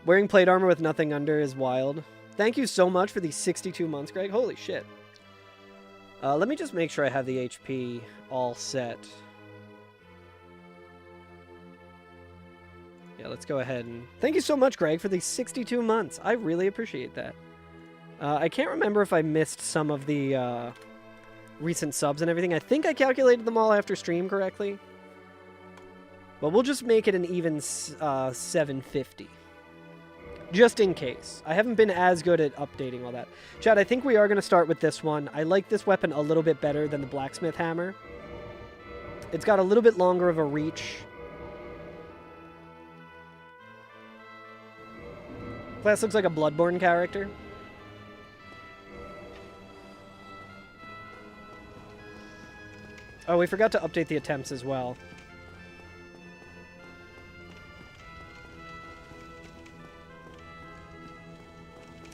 Wearing plate armor with nothing under is wild. Thank you so much for the 62 months, Greg. Holy shit. Let me just make sure I have the HP all set. Yeah, let's go ahead and... Thank you so much, Greg, for the 62 months. I really appreciate that. I can't remember if I missed some of the recent subs and everything. I think I calculated them all after stream correctly. But we'll just make it an even 750. Just in case. I haven't been as good at updating all that. Chad, I think we are going to start with this one. I like this weapon a little bit better than the blacksmith hammer. It's got a little bit longer of a reach. Class looks like a Bloodborne character. Oh, we forgot to update the attempts as well.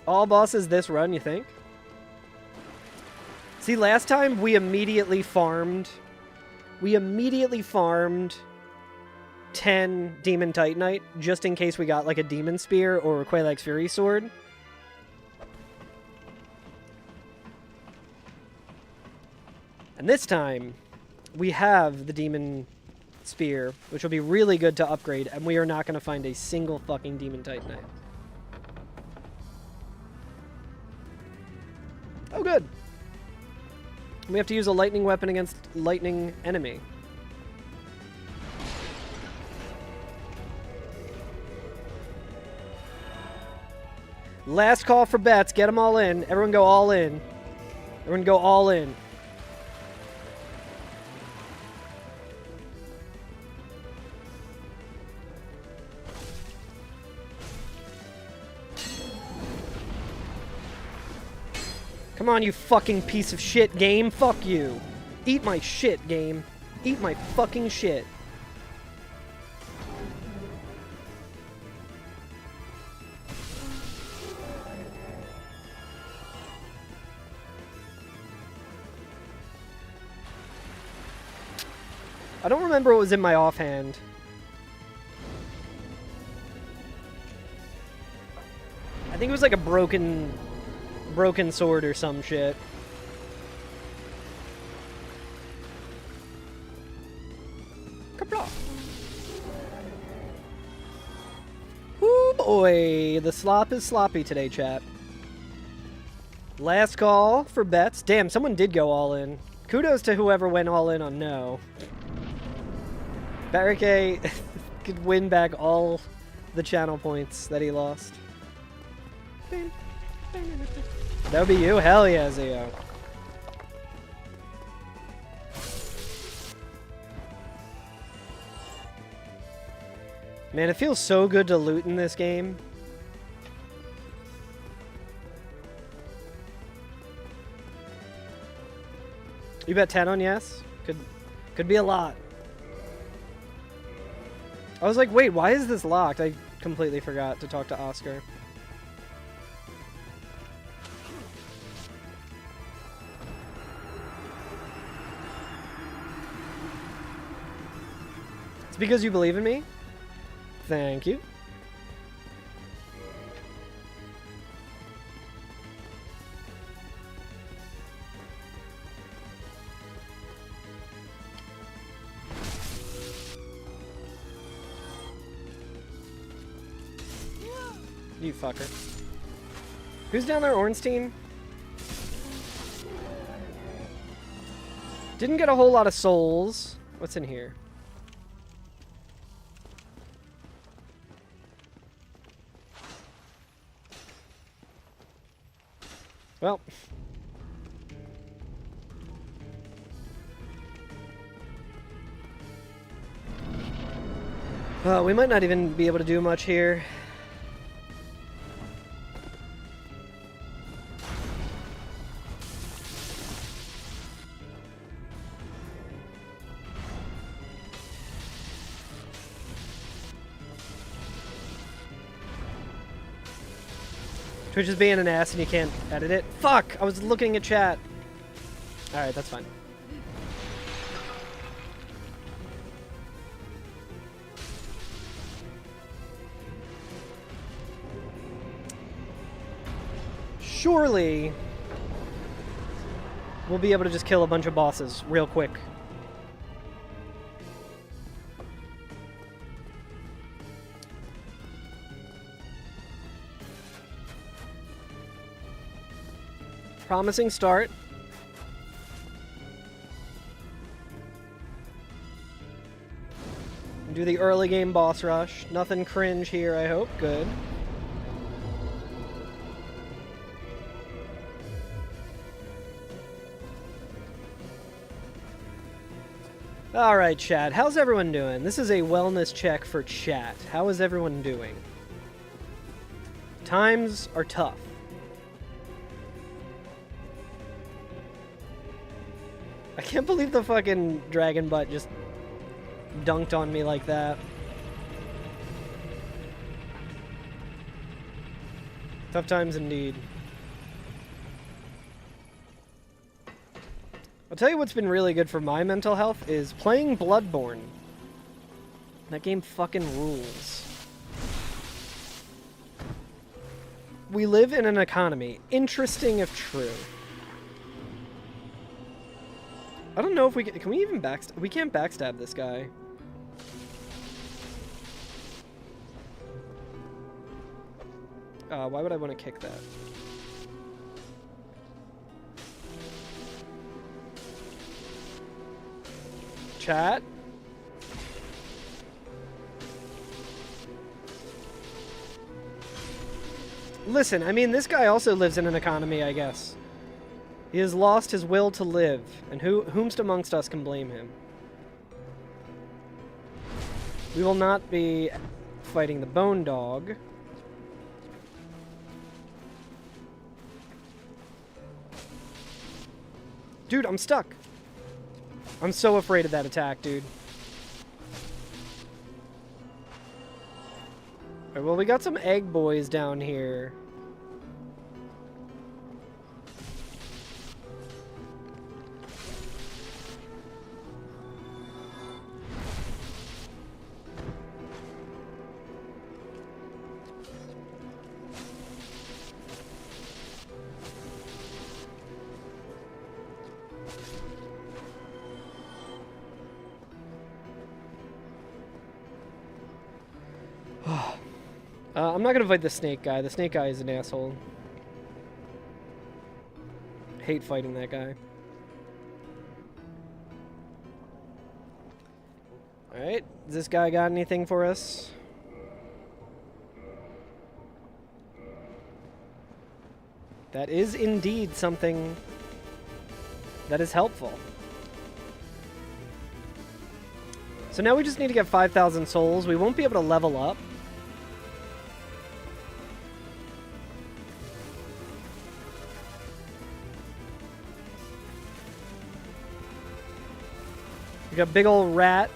All bosses this run, you think? See, last time we immediately farmed 10 Demon Titanite, just in case we got, like, a Demon Spear or a Quelaag's Fury Sword. And this time, we have the Demon Spear, which will be really good to upgrade, and we are not going to find a single fucking Demon Titanite. Oh, good. We have to use a lightning weapon against lightning enemy. Last call for bets. Get them all in. Everyone go all in. Everyone go all in. Come on, you fucking piece of shit, game. Fuck you. Eat my shit, game. Eat my fucking shit. I don't remember what was in my offhand. I think it was like a broken sword or some shit. Kapla. Ooh boy, the slop is sloppy today, chat. Last call for bets. Damn, someone did go all in. Kudos to whoever went all in on no. Barricade could win back all the channel points that he lost. That would be you? Hell yeah, Zio. Man, it feels so good to loot in this game. You bet 10 on yes? Could be a lot. I was like, wait, why is this locked? I completely forgot to talk to Oscar. It's because you believe in me? Thank you. You fucker. Who's down there, Ornstein? Didn't get a whole lot of souls. What's in here? Well. We might not even be able to do much here. Twitch is being an ass and you can't edit it. Fuck! I was looking at chat. Alright, that's fine. Surely we'll be able to just kill a bunch of bosses real quick. Promising start. Do the early game boss rush. Nothing cringe here, I hope. Good. Alright, chat. How's everyone doing? This is a wellness check for chat. How is everyone doing? Times are tough. I can't believe the fucking dragon butt just dunked on me like that. Tough times indeed. I'll tell you what's been really good for my mental health is playing Bloodborne. That game fucking rules. We live in an economy. Interesting if true. I don't know if we can we even backstab? We can't backstab this guy. Why would I want to kick that? Chat? Listen, I mean, this guy also lives in an economy, I guess. He has lost his will to live, and whomst amongst us can blame him? We will not be fighting the Bone Dog. Dude, I'm stuck. I'm so afraid of that attack, dude. Alright, well, we got some egg boys down here. I'm not gonna fight the snake guy. The snake guy is an asshole. Hate fighting that guy. Alright, does this guy got anything for us? That is indeed something that is helpful. So now we just need to get 5,000 souls. We won't be able to level up. We got big old rat.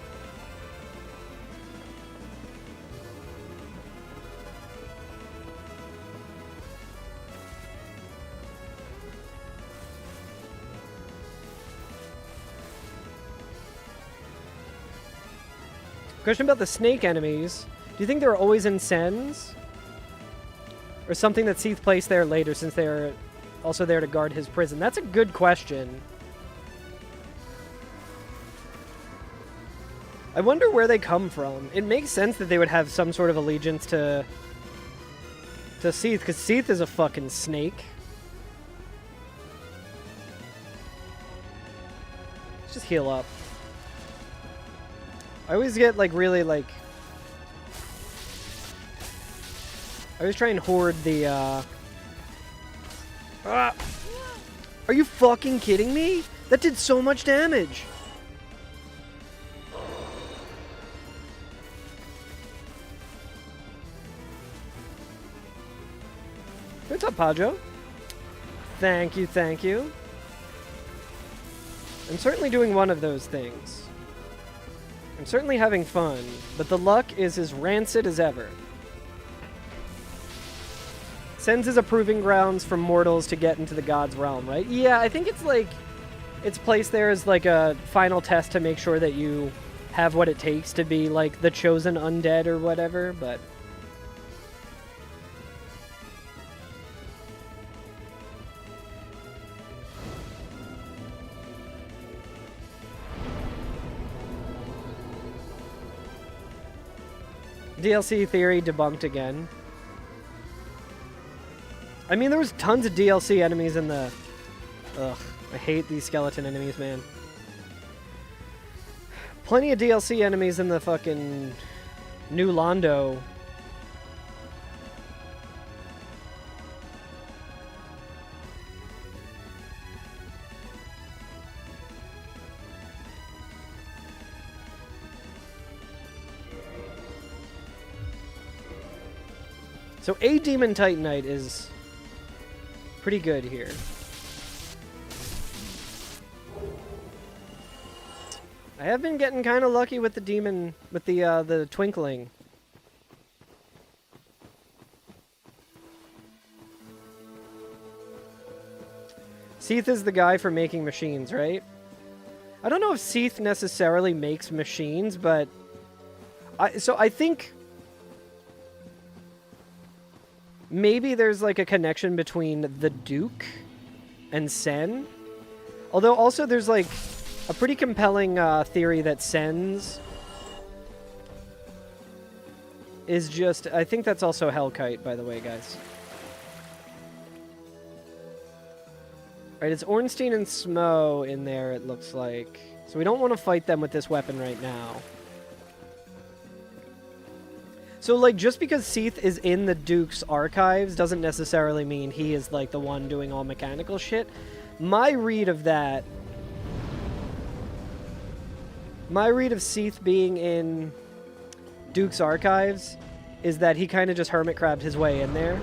Question about the snake enemies. Do you think they're always in Sens? Or something that Seath placed there later since they're also there to guard his prison? That's a good question. I wonder where they come from. It makes sense that they would have some sort of allegiance to Seath, because Seath is a fucking snake. Let's just heal up. I always get, like, really, like... I always try and hoard the, Are you fucking kidding me? That did so much damage! What's up, Pajo? Thank you, thank you. I'm certainly doing one of those things. I'm certainly having fun, but the luck is as rancid as ever. Sends as a proving grounds for mortals to get into the god's realm, right? Yeah, I think it's like... It's placed there as like a final test to make sure that you have what it takes to be like the chosen undead or whatever, but... DLC theory debunked again. I mean, there was tons of DLC enemies in the... Ugh, I hate these skeleton enemies, man. Plenty of DLC enemies in the fucking new Londo. So a Demon Titanite is pretty good here. I have been getting kind of lucky with the demon, with the twinkling. Seath is the guy for making machines, right? I don't know if Seath necessarily makes machines, but I think maybe there's like a connection between the Duke and Sen. Although also there's like a pretty compelling theory that Sen's is just... I think that's also Hellkite, by the way, guys. Alright, it's Ornstein and Smo in there, it looks like. So we don't want to fight them with this weapon right now. So, like, just because Seath is in the Duke's archives doesn't necessarily mean he is, like, the one doing all mechanical shit. My read of that... My read of Seath being in Duke's archives is that he kind of just hermit crabbed his way in there.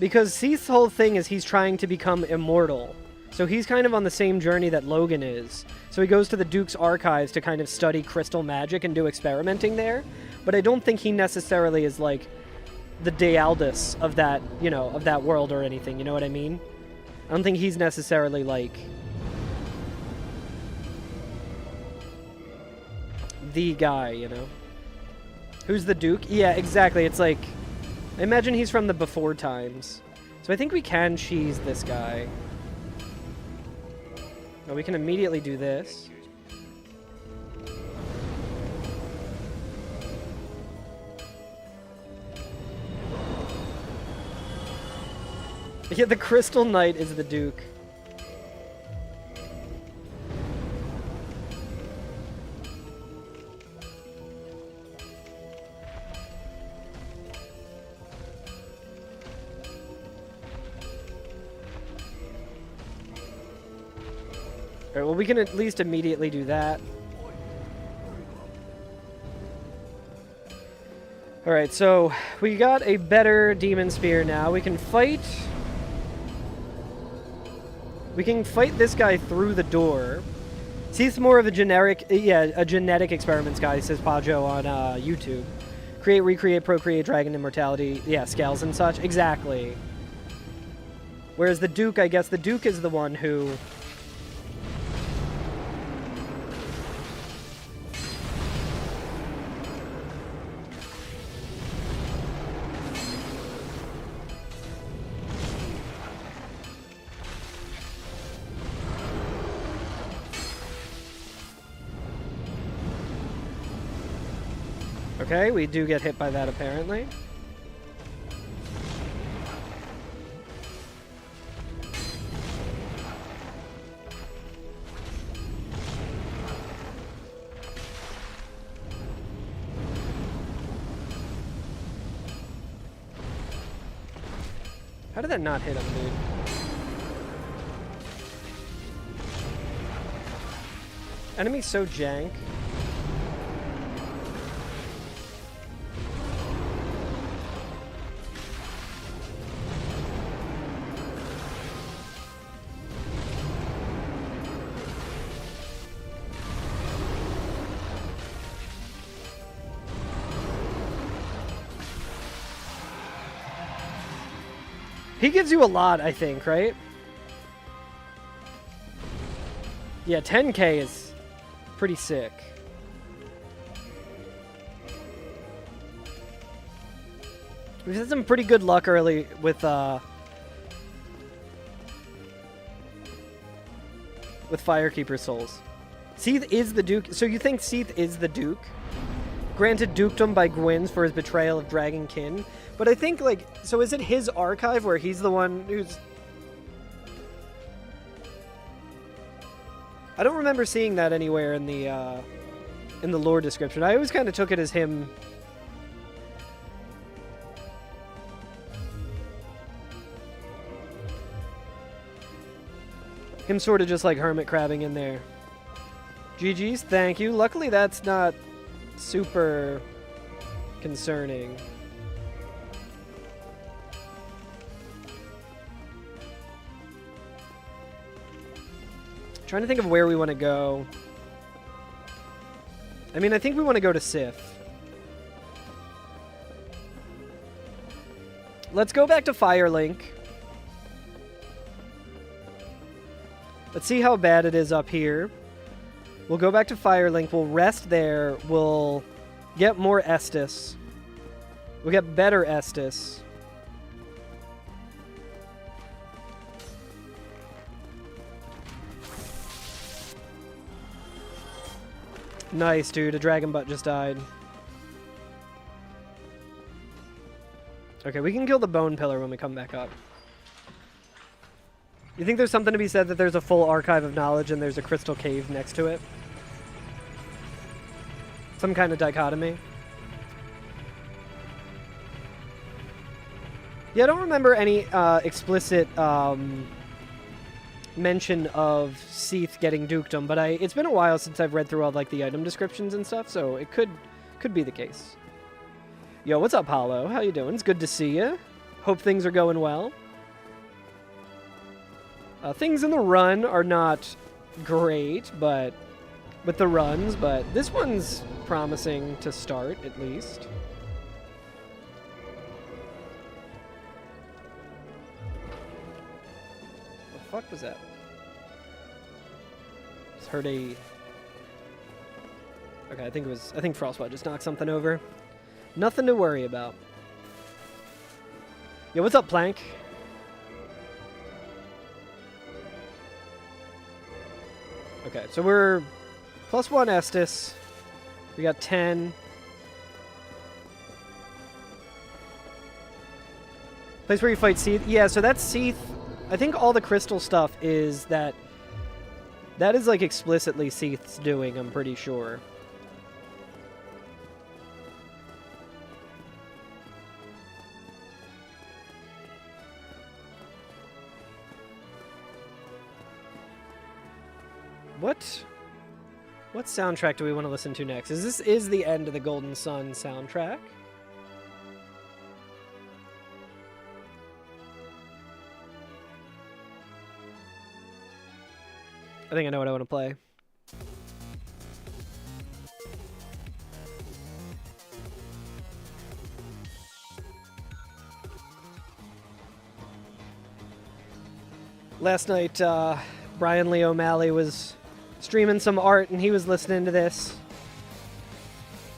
Because Seath's whole thing is he's trying to become immortal. So he's kind of on the same journey that Logan is. So he goes to the Duke's archives to kind of study crystal magic and do experimenting there. But I don't think he necessarily is, like, the Dealdus of that, you know, of that world or anything, you know what I mean? I don't think he's necessarily, like, the guy, you know? Who's the Duke? Yeah, exactly, it's like, I imagine he's from the before times. So I think we can cheese this guy. Well, we can immediately do this. Yeah, the Crystal Knight is the Duke. Alright, well, we can at least immediately do that. Alright, so we got a better Demon Spear now. We can fight... We can fight this guy through the door. See, it's more of a generic... Yeah, a genetic experiments guy, says Pajo on YouTube. Create, recreate, procreate, dragon immortality. Yeah, scales and such. Exactly. Whereas the Duke, I guess the Duke is the one who... Okay, we do get hit by that apparently. How did that not hit him, dude? Enemy's so jank. He gives you a lot, I think, right? Yeah, 10k is pretty sick. We've had some pretty good luck early with Firekeeper souls. Seath is the Duke. So you think Seath is the Duke? Granted dukedom by Gwyn's for his betrayal of Dragon Kin. But I think, like, so is it his archive where he's the one who's... I don't remember seeing that anywhere in the lore description. I always kind of took it as him... him sort of just, like, hermit crabbing in there. GG's, thank you. Luckily, that's not super concerning. Trying to think of where we want to go. I mean, I think we want to go to Sith. Let's go back to Firelink. Let's see how bad it is up here. We'll go back to Firelink. We'll rest there. We'll get more Estus. We'll get better Estus. Nice, dude. A dragon butt just died. Okay, we can kill the bone pillar when we come back up. You think there's something to be said that there's a full archive of knowledge and there's a crystal cave next to it? Some kind of dichotomy? Yeah, I don't remember any explicit mention of Seath getting dukedom, but it's been a while since I've read through all like the item descriptions and stuff, so it could be the case. Yo, what's up, Paulo? How you doing? It's good to see you. Hope things are going well. Things in the run are not great, but with the runs, but this one's promising to start at least. What the fuck was that? Just heard a... Okay, I think Frostbite just knocked something over. Nothing to worry about. Yo, what's up, Plank? Okay, so we're +1 Estus. We got 10. Place where you fight Seath. Yeah, so that's Seath. I think all the crystal stuff is that... That is, like, explicitly Seath's doing, I'm pretty sure. What soundtrack do we want to listen to next? Is the end of the Golden Sun soundtrack? I think I know what I want to play. Last night, Brian Lee O'Malley was streaming some art and he was listening to this.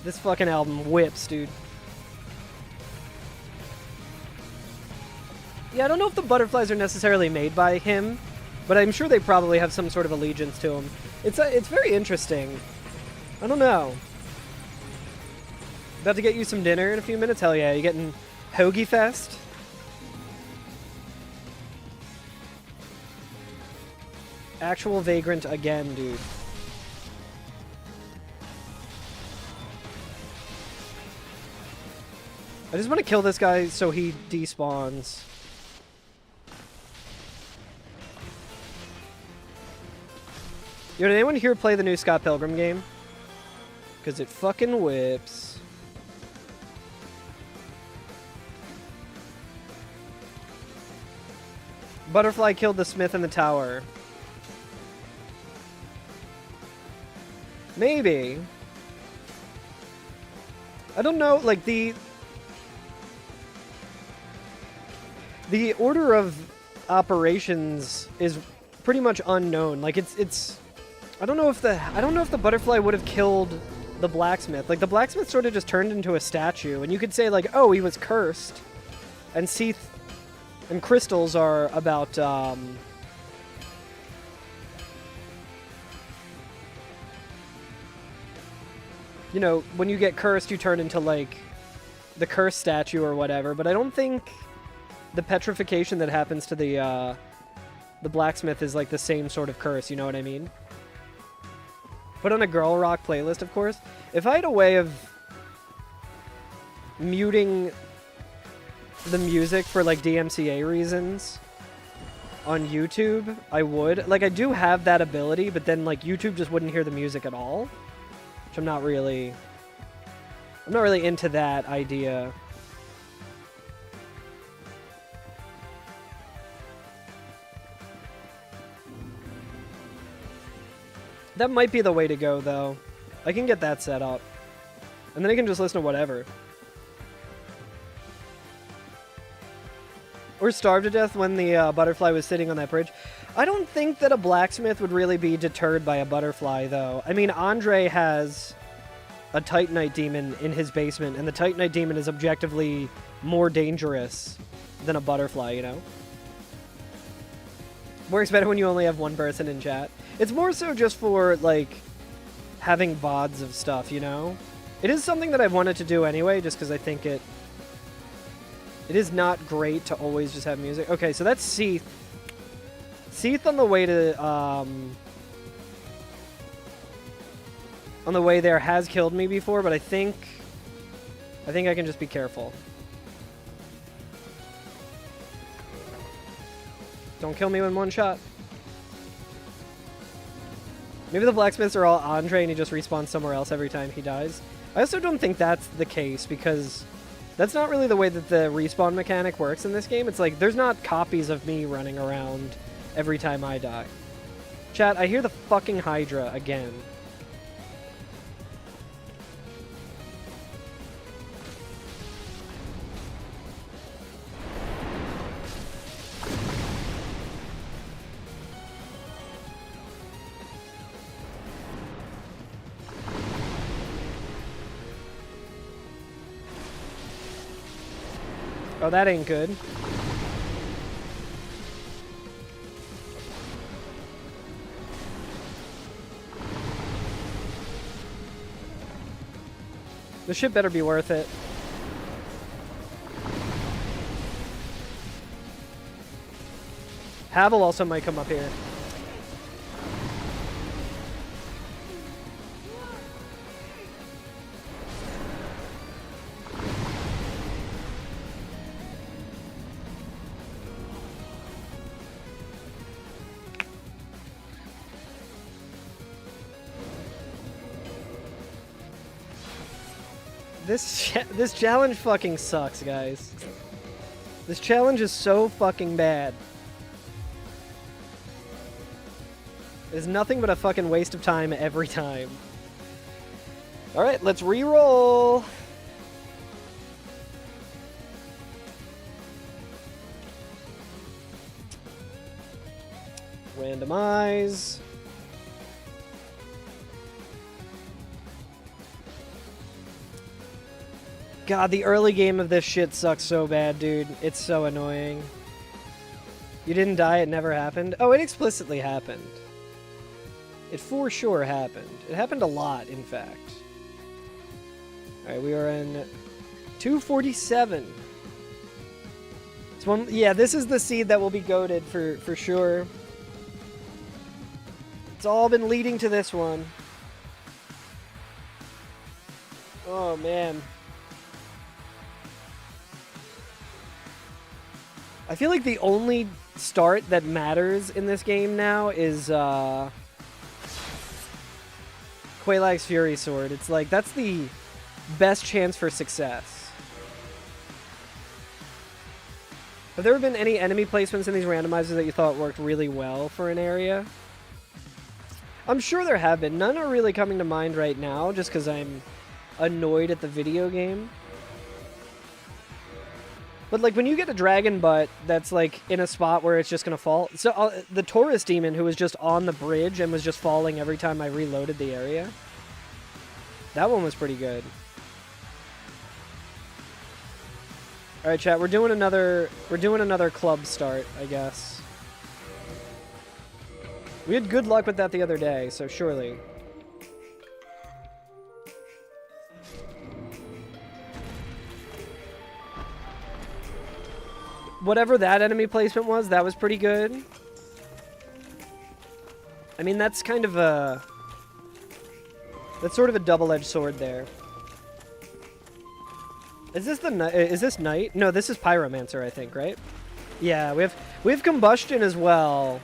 This fucking album whips, dude. Yeah, I don't know if the butterflies are necessarily made by him, but I'm sure they probably have some sort of allegiance to him. It's very interesting. I don't know. About to get you some dinner in a few minutes? Hell yeah, you getting Hoagie Fest? Actual Vagrant again, dude. I just want to kill this guy so he despawns. Yo, did anyone here play the new Scott Pilgrim game? Because it fucking whips. Butterfly killed the smith in the tower. Maybe. I don't know, like, the order of operations is pretty much unknown. Like, it's I don't know if the butterfly would have killed the blacksmith. Like, the blacksmith sort of just turned into a statue, and you could say, like, oh, he was cursed. And Seath and crystals are about you know, when you get cursed, you turn into, like, the cursed statue or whatever, but I don't think the petrification that happens to the blacksmith is, like, the same sort of curse, you know what I mean? Put on a girl rock playlist, of course. If I had a way of muting the music for, like, DMCA reasons on YouTube, I would. Like, I do have that ability, but then, like, YouTube just wouldn't hear the music at all. I'm not really into that idea. That might be the way to go, though. I can get that set up. And then I can just listen to whatever. Or starve to death when the butterfly was sitting on that bridge. I don't think that a blacksmith would really be deterred by a butterfly, though. I mean, Andre has a Titanite demon in his basement, and the Titanite demon is objectively more dangerous than a butterfly, you know? Works better when you only have one person in chat. It's more so just for, like, having VODs of stuff, you know? It is something that I've wanted to do anyway, just because I think it is not great to always just have music. Okay, so that's Seath. Seath on the way to, on the way there has killed me before, but I think I can just be careful. Don't kill me in one shot. Maybe the blacksmiths are all Andre and he just respawns somewhere else every time he dies. I also don't think that's the case, because that's not really the way that the respawn mechanic works in this game. It's like, there's not copies of me running around every time I die. Chat, I hear the fucking Hydra again. Oh, that ain't good. This shit better be worth it. Havel also might come up here. This challenge fucking sucks, guys. This challenge is so fucking bad. It's nothing but a fucking waste of time every time. Alright, let's re-roll. Randomize. God, the early game of this shit sucks so bad, dude. It's so annoying. You didn't die, it never happened? Oh, it explicitly happened. It for sure happened. It happened a lot, in fact. Alright, we are in 247. Yeah, this is the seed that will be goated for sure. It's all been leading to this one. Oh, man. I feel like the only start that matters in this game now is Quelaag's Fury Sword. It's like, that's the best chance for success. Have there been any enemy placements in these randomizers that you thought worked really well for an area? I'm sure there have been. None are really coming to mind right now, just because I'm annoyed at the video game. But, like, when you get a dragon butt that's, like, in a spot where it's just gonna fall... So, the Taurus demon who was just on the bridge and was just falling every time I reloaded the area. That one was pretty good. Alright, chat, we're doing another club start, I guess. We had good luck with that the other day, so surely... Whatever that enemy placement was, that was pretty good. I mean, that's kind of a... That's sort of a double-edged sword there. Is this Knight? No, this is Pyromancer, I think, right? Yeah, we have Combustion as well.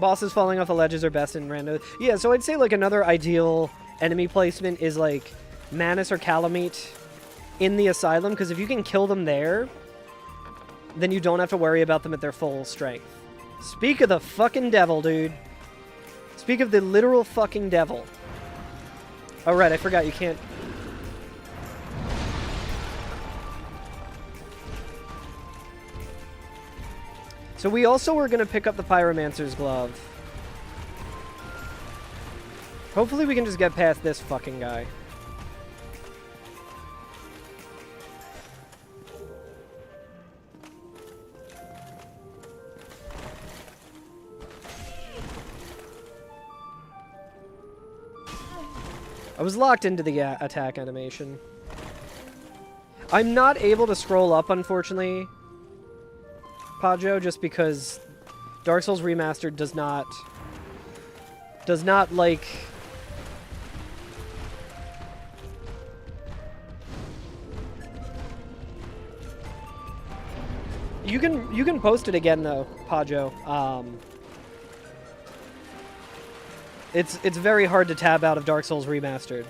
Bosses falling off the ledges are best in random. Yeah, so I'd say, like, another ideal enemy placement is, like, Manus or Calamite in the Asylum, because if you can kill them there, then you don't have to worry about them at their full strength. Speak of the fucking devil, dude. Speak of the literal fucking devil. Oh, right, I forgot you can't... So we also were going to pick up the Pyromancer's glove. Hopefully we can just get past this fucking guy. I was locked into the attack animation. I'm not able to scroll up, unfortunately, Pajo, just because Dark Souls Remastered does not like... You can post it again though, Pajo. It's very hard to tab out of Dark Souls Remastered.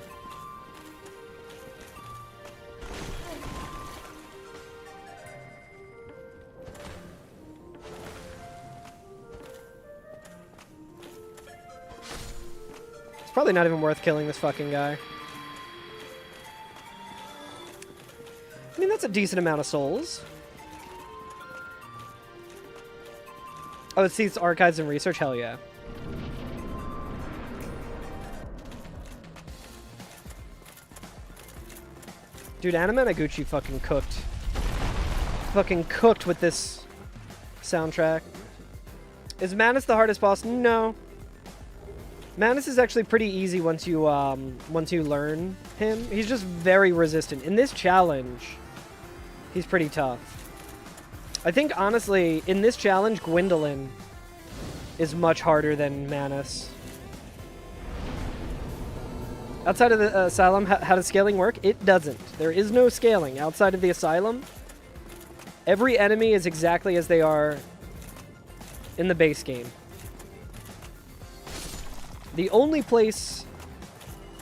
It's probably not even worth killing this fucking guy. I mean, that's a decent amount of souls. Oh, it sees archives and research? Hell yeah. Dude, Anamanaguchi fucking cooked. Fucking cooked with this soundtrack. Is Manus the hardest boss? No. Manus is actually pretty easy once you learn him. He's just very resistant. In this challenge, he's pretty tough. I think, honestly, in this challenge, Gwendolyn is much harder than Manus. Outside of the Asylum, how does scaling work? It doesn't. There is no scaling outside of the Asylum. Every enemy is exactly as they are in the base game. The only place,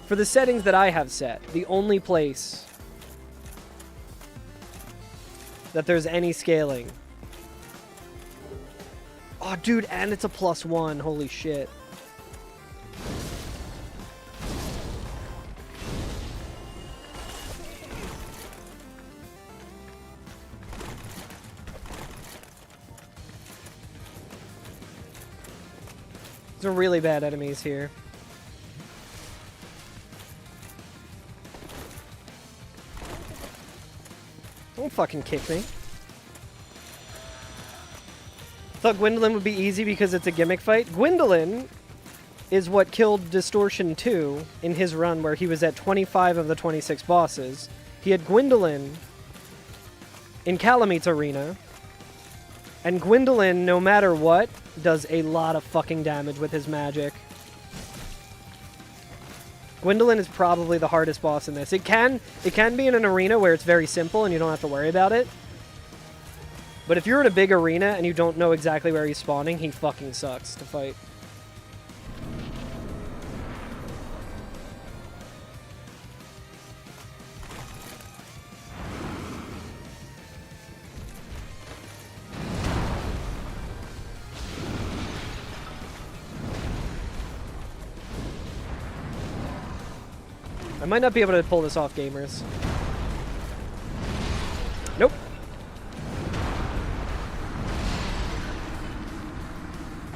for the settings that I have set, the only place that there's any scaling. Oh, dude, and it's a +1. Holy shit. Some really bad enemies here. Don't fucking kick me. Thought Gwendolyn would be easy because it's a gimmick fight. Gwendolyn is what killed Distortion 2 in his run where he was at 25 of the 26 bosses. He had Gwendolyn in Calamite's arena. And Gwendolyn, no matter what, does a lot of fucking damage with his magic. Gwendolyn is probably the hardest boss in this. It can be in an arena where it's very simple and you don't have to worry about it. But if you're in a big arena and you don't know exactly where he's spawning, he fucking sucks to fight. I might not be able to pull this off, gamers. Nope.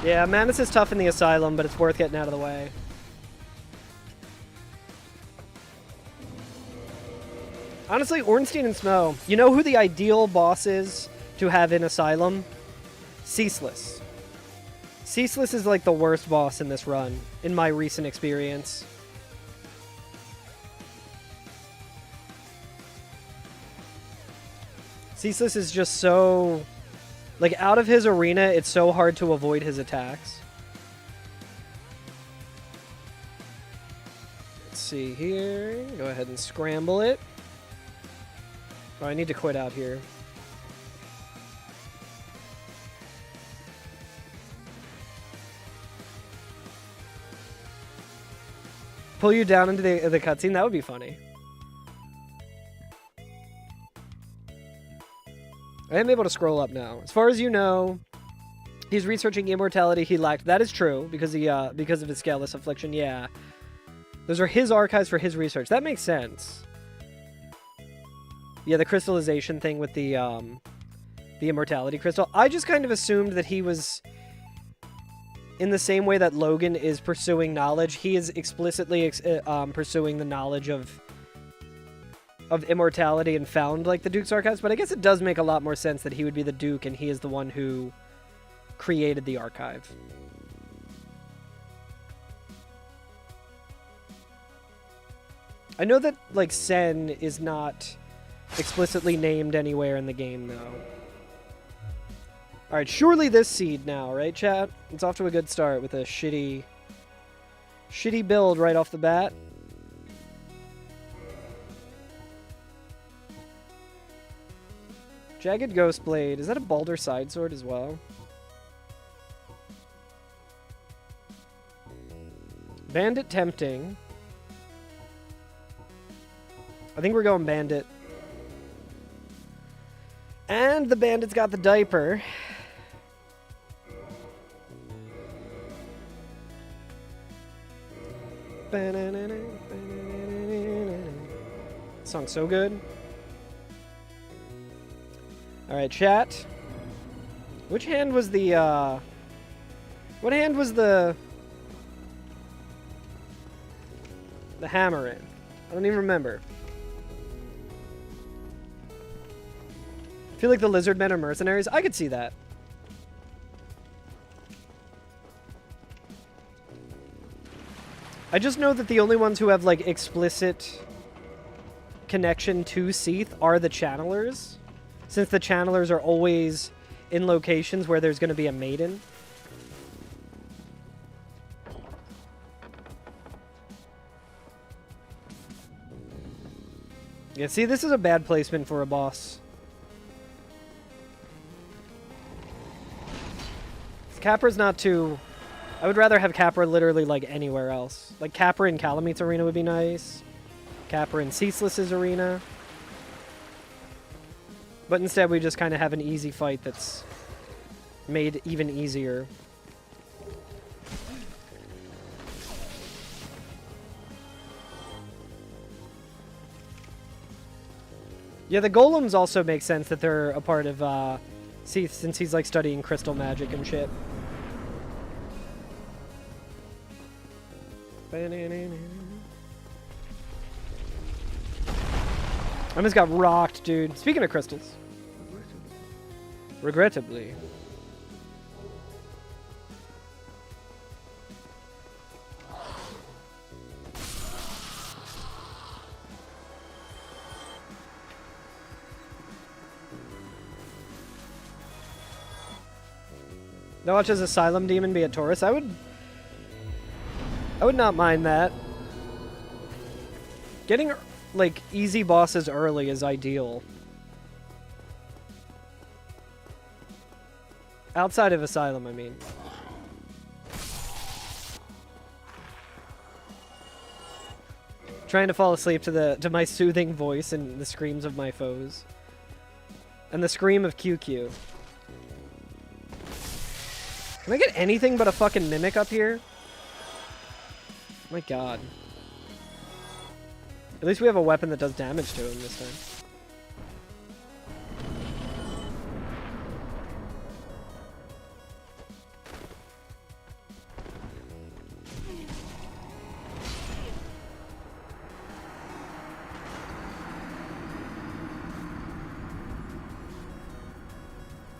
Yeah, Manus is tough in the asylum, but it's worth getting out of the way. Honestly, Ornstein and Smo, you know who the ideal boss is to have in Asylum? Ceaseless. Ceaseless is like the worst boss in this run, in my recent experience. Ceaseless is just so... Like, out of his arena, it's so hard to avoid his attacks. Let's see here. Go ahead and scramble it. Oh, I need to quit out here. Pull you down into the cutscene? That would be funny. I am able to scroll up now. As far as you know, he's researching immortality he lacked. That is true, because of his scaleless affliction, yeah. Those are his archives for his research. That makes sense. Yeah, the crystallization thing with the immortality crystal. I just kind of assumed that he was... In the same way that Logan is pursuing knowledge, he is explicitly pursuing the knowledge of immortality and found, like, the Duke's archives, but I guess it does make a lot more sense that he would be the Duke and he is the one who created the archive. I know that, like, Sen is not explicitly named anywhere in the game, though. Alright, surely this seed now, right, chat? It's off to a good start with a shitty build right off the bat. Jagged Ghost Blade. Is that a Baldur side sword as well? Bandit Tempting. I think we're going Bandit. And the Bandit's got the diaper. Song's so good. Alright, chat. Which hand was the, what hand was the hammer in? I don't even remember. I feel like the lizard men are mercenaries. I could see that. I just know that the only ones who have, like, explicit connection to Seath are the channelers, since the channelers are always in locations where there's going to be a maiden. Yeah, see, this is a bad placement for a boss. Capra's not too... I would rather have Capra literally, like, anywhere else. Like, Capra in Calamit's arena would be nice. Capra in Ceaseless's arena. But instead we just kind of have an easy fight that's made even easier. Yeah, the golems also make sense that they're a part of Seath, since he's, like, studying crystal magic and shit. I almost got rocked, dude. Speaking of crystals. Regrettably. Now watch as Asylum Demon be a Taurus. I would not mind that. Getting, like, easy bosses early is ideal. Outside of Asylum, I mean. Trying to fall asleep to my soothing voice and the screams of my foes. And the scream of QQ. Can I get anything but a fucking mimic up here? My god. At least we have a weapon that does damage to him this time.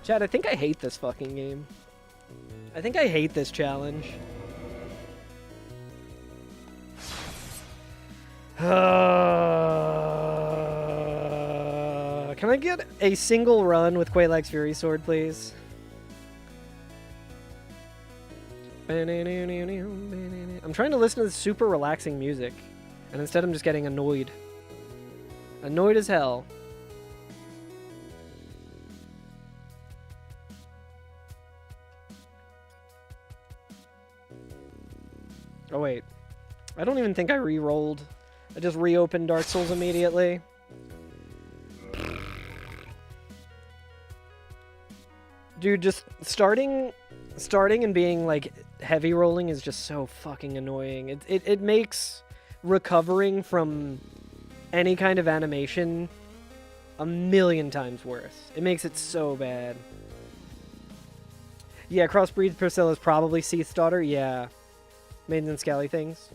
Chad, I think I hate this fucking game. I think I hate this challenge. Can I get a single run with Quelaag's Fury Sword, please? I'm trying to listen to this super relaxing music, and instead I'm just getting annoyed. Annoyed as hell. Oh wait, I don't even think I re-rolled. I just reopened Dark Souls immediately. Dude, just starting and being like heavy rolling is just so fucking annoying. It makes recovering from any kind of animation a million times worse. It makes it so bad. Yeah, crossbreed Priscilla is probably Seath's daughter. Yeah. Maiden and Scally things.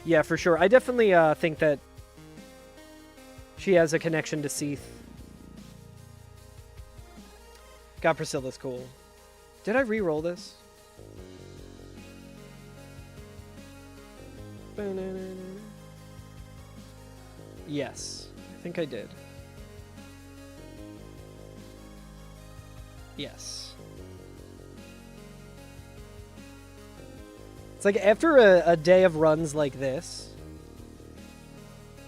Yeah, for sure. I definitely think that she has a connection to Seath. God, Priscilla's cool. Did I re-roll this? Yes, I think I did. Yes. It's like after a day of runs like this,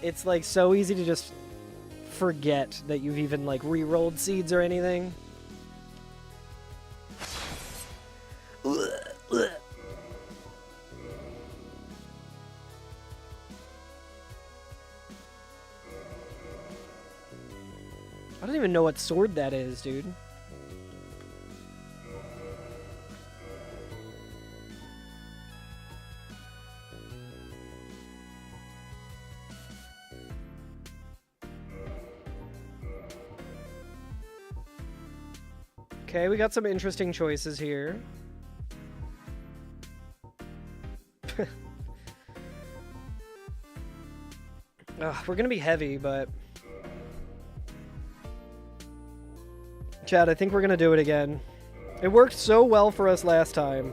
it's like so easy to just forget that you've even like re-rolled seeds or anything. I don't even know what sword that is, dude. Okay, we got some interesting choices here. We're gonna be heavy, but... Chad, I think we're gonna do it again. It worked so well for us last time.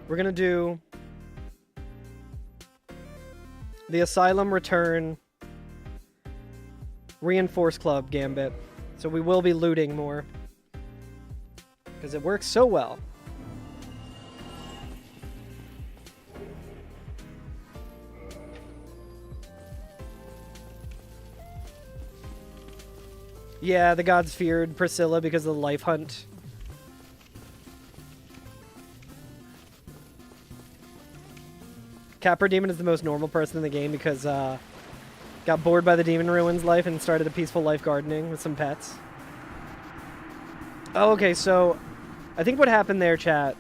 We're gonna do... the Asylum Return... Reinforce Club Gambit. So we will be looting more. Because it works so well. Yeah, the gods feared Priscilla because of the life hunt. Capra Demon is the most normal person in the game because got bored by the Demon Ruins life and started a peaceful life gardening with some pets. Oh, okay, so I think what happened there, chat,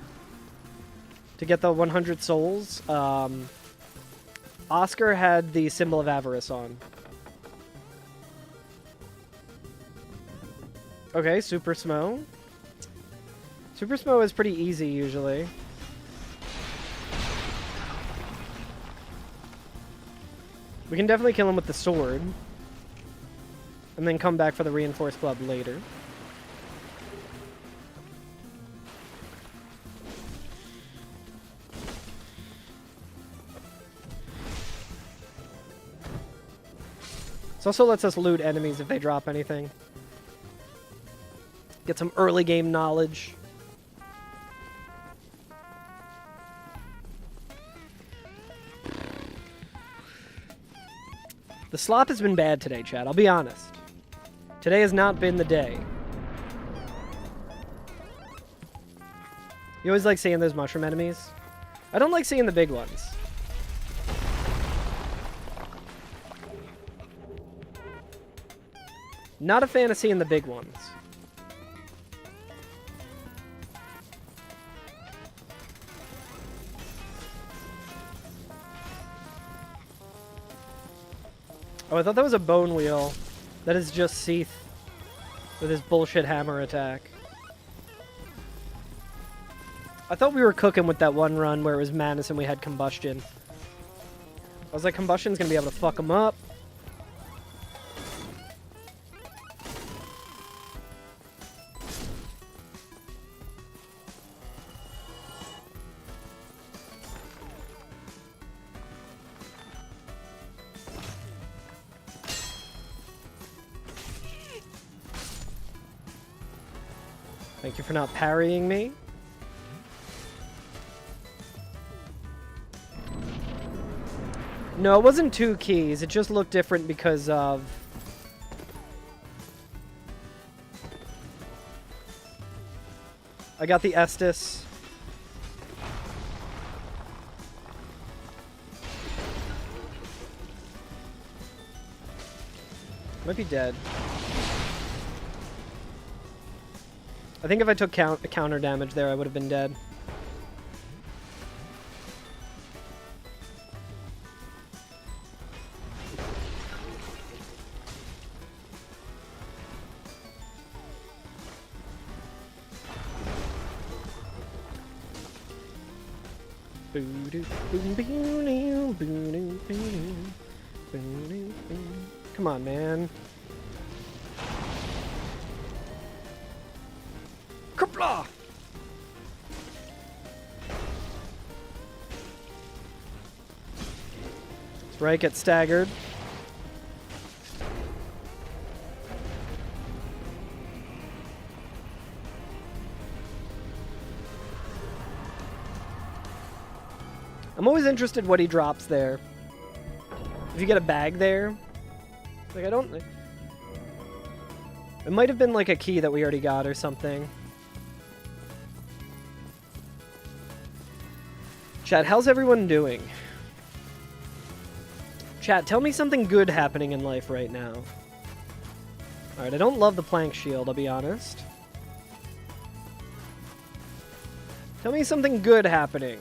to get the 100 souls, Oscar had the symbol of avarice on. Okay, Super Smo. Super Smo is pretty easy, usually. We can definitely kill him with the sword. And then come back for the Reinforced Club later. This also lets us loot enemies if they drop anything. Get some early game knowledge. The slop has been bad today, Chad. I'll be honest. Today has not been the day. You always like seeing those mushroom enemies? I don't like seeing the big ones. Not a fan of seeing the big ones. Oh, I thought that was a bone wheel. That is just Seath with his bullshit hammer attack. I thought we were cooking with that one run where it was Manus and we had Combustion. I was like, Combustion's gonna be able to fuck him up. Thank you for not parrying me. No, it wasn't 2 keys. It just looked different because of... I got the Estus. Might be dead. I think if I took counter damage there, I would have been dead. Come on, man. Kerpla! That's right, get staggered. I'm always interested what he drops there. If you get a bag there, like I don't... It might have been like a key that we already got or something. Chat, how's everyone doing? Chat, tell me something good happening in life right now. Alright, I don't love the plank shield, I'll be honest. Tell me something good happening.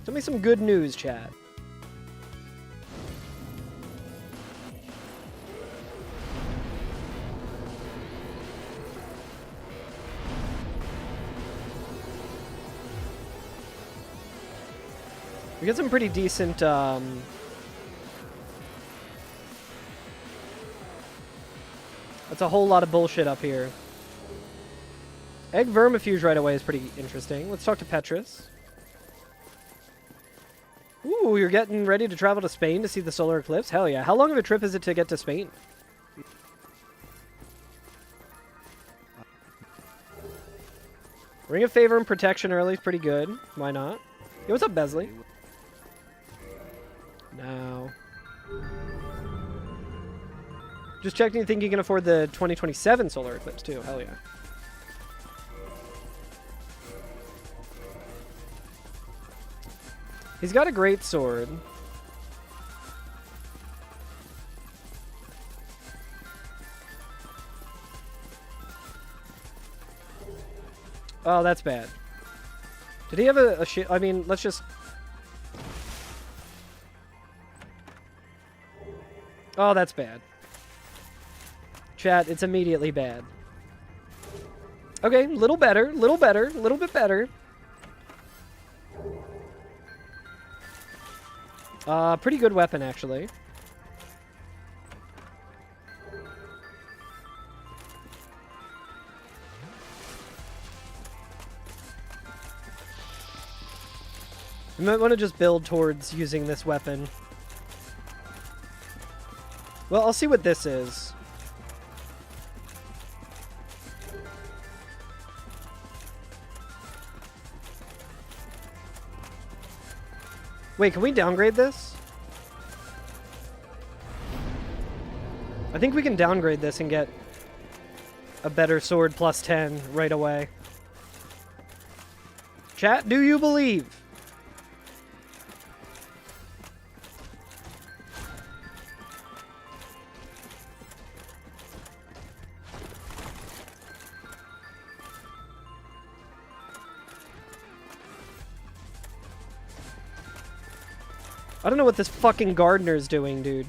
Tell me some good news, chat. We get some pretty decent, That's a whole lot of bullshit up here. Egg Vermifuge right away is pretty interesting. Let's talk to Petrus. Ooh, you're getting ready to travel to Spain to see the solar eclipse? Hell yeah. How long of a trip is it to get to Spain? Ring of Favor and Protection early is pretty good. Why not? Yo, what's up, Besley? Now. Just checking, you think you can afford the 2027 solar eclipse too? Hell yeah. He's got a great sword. Oh, that's bad. Did he have a shield? I mean, let's just... Oh, that's bad. Chat, it's immediately bad. Okay, little better, little bit better. Pretty good weapon, actually. You might want to just build towards using this weapon. Well, I'll see what this is. Wait, can we downgrade this? I think we can downgrade this and get a better sword plus 10 right away. Chat, do you believe? I don't know what this fucking gardener's doing, dude.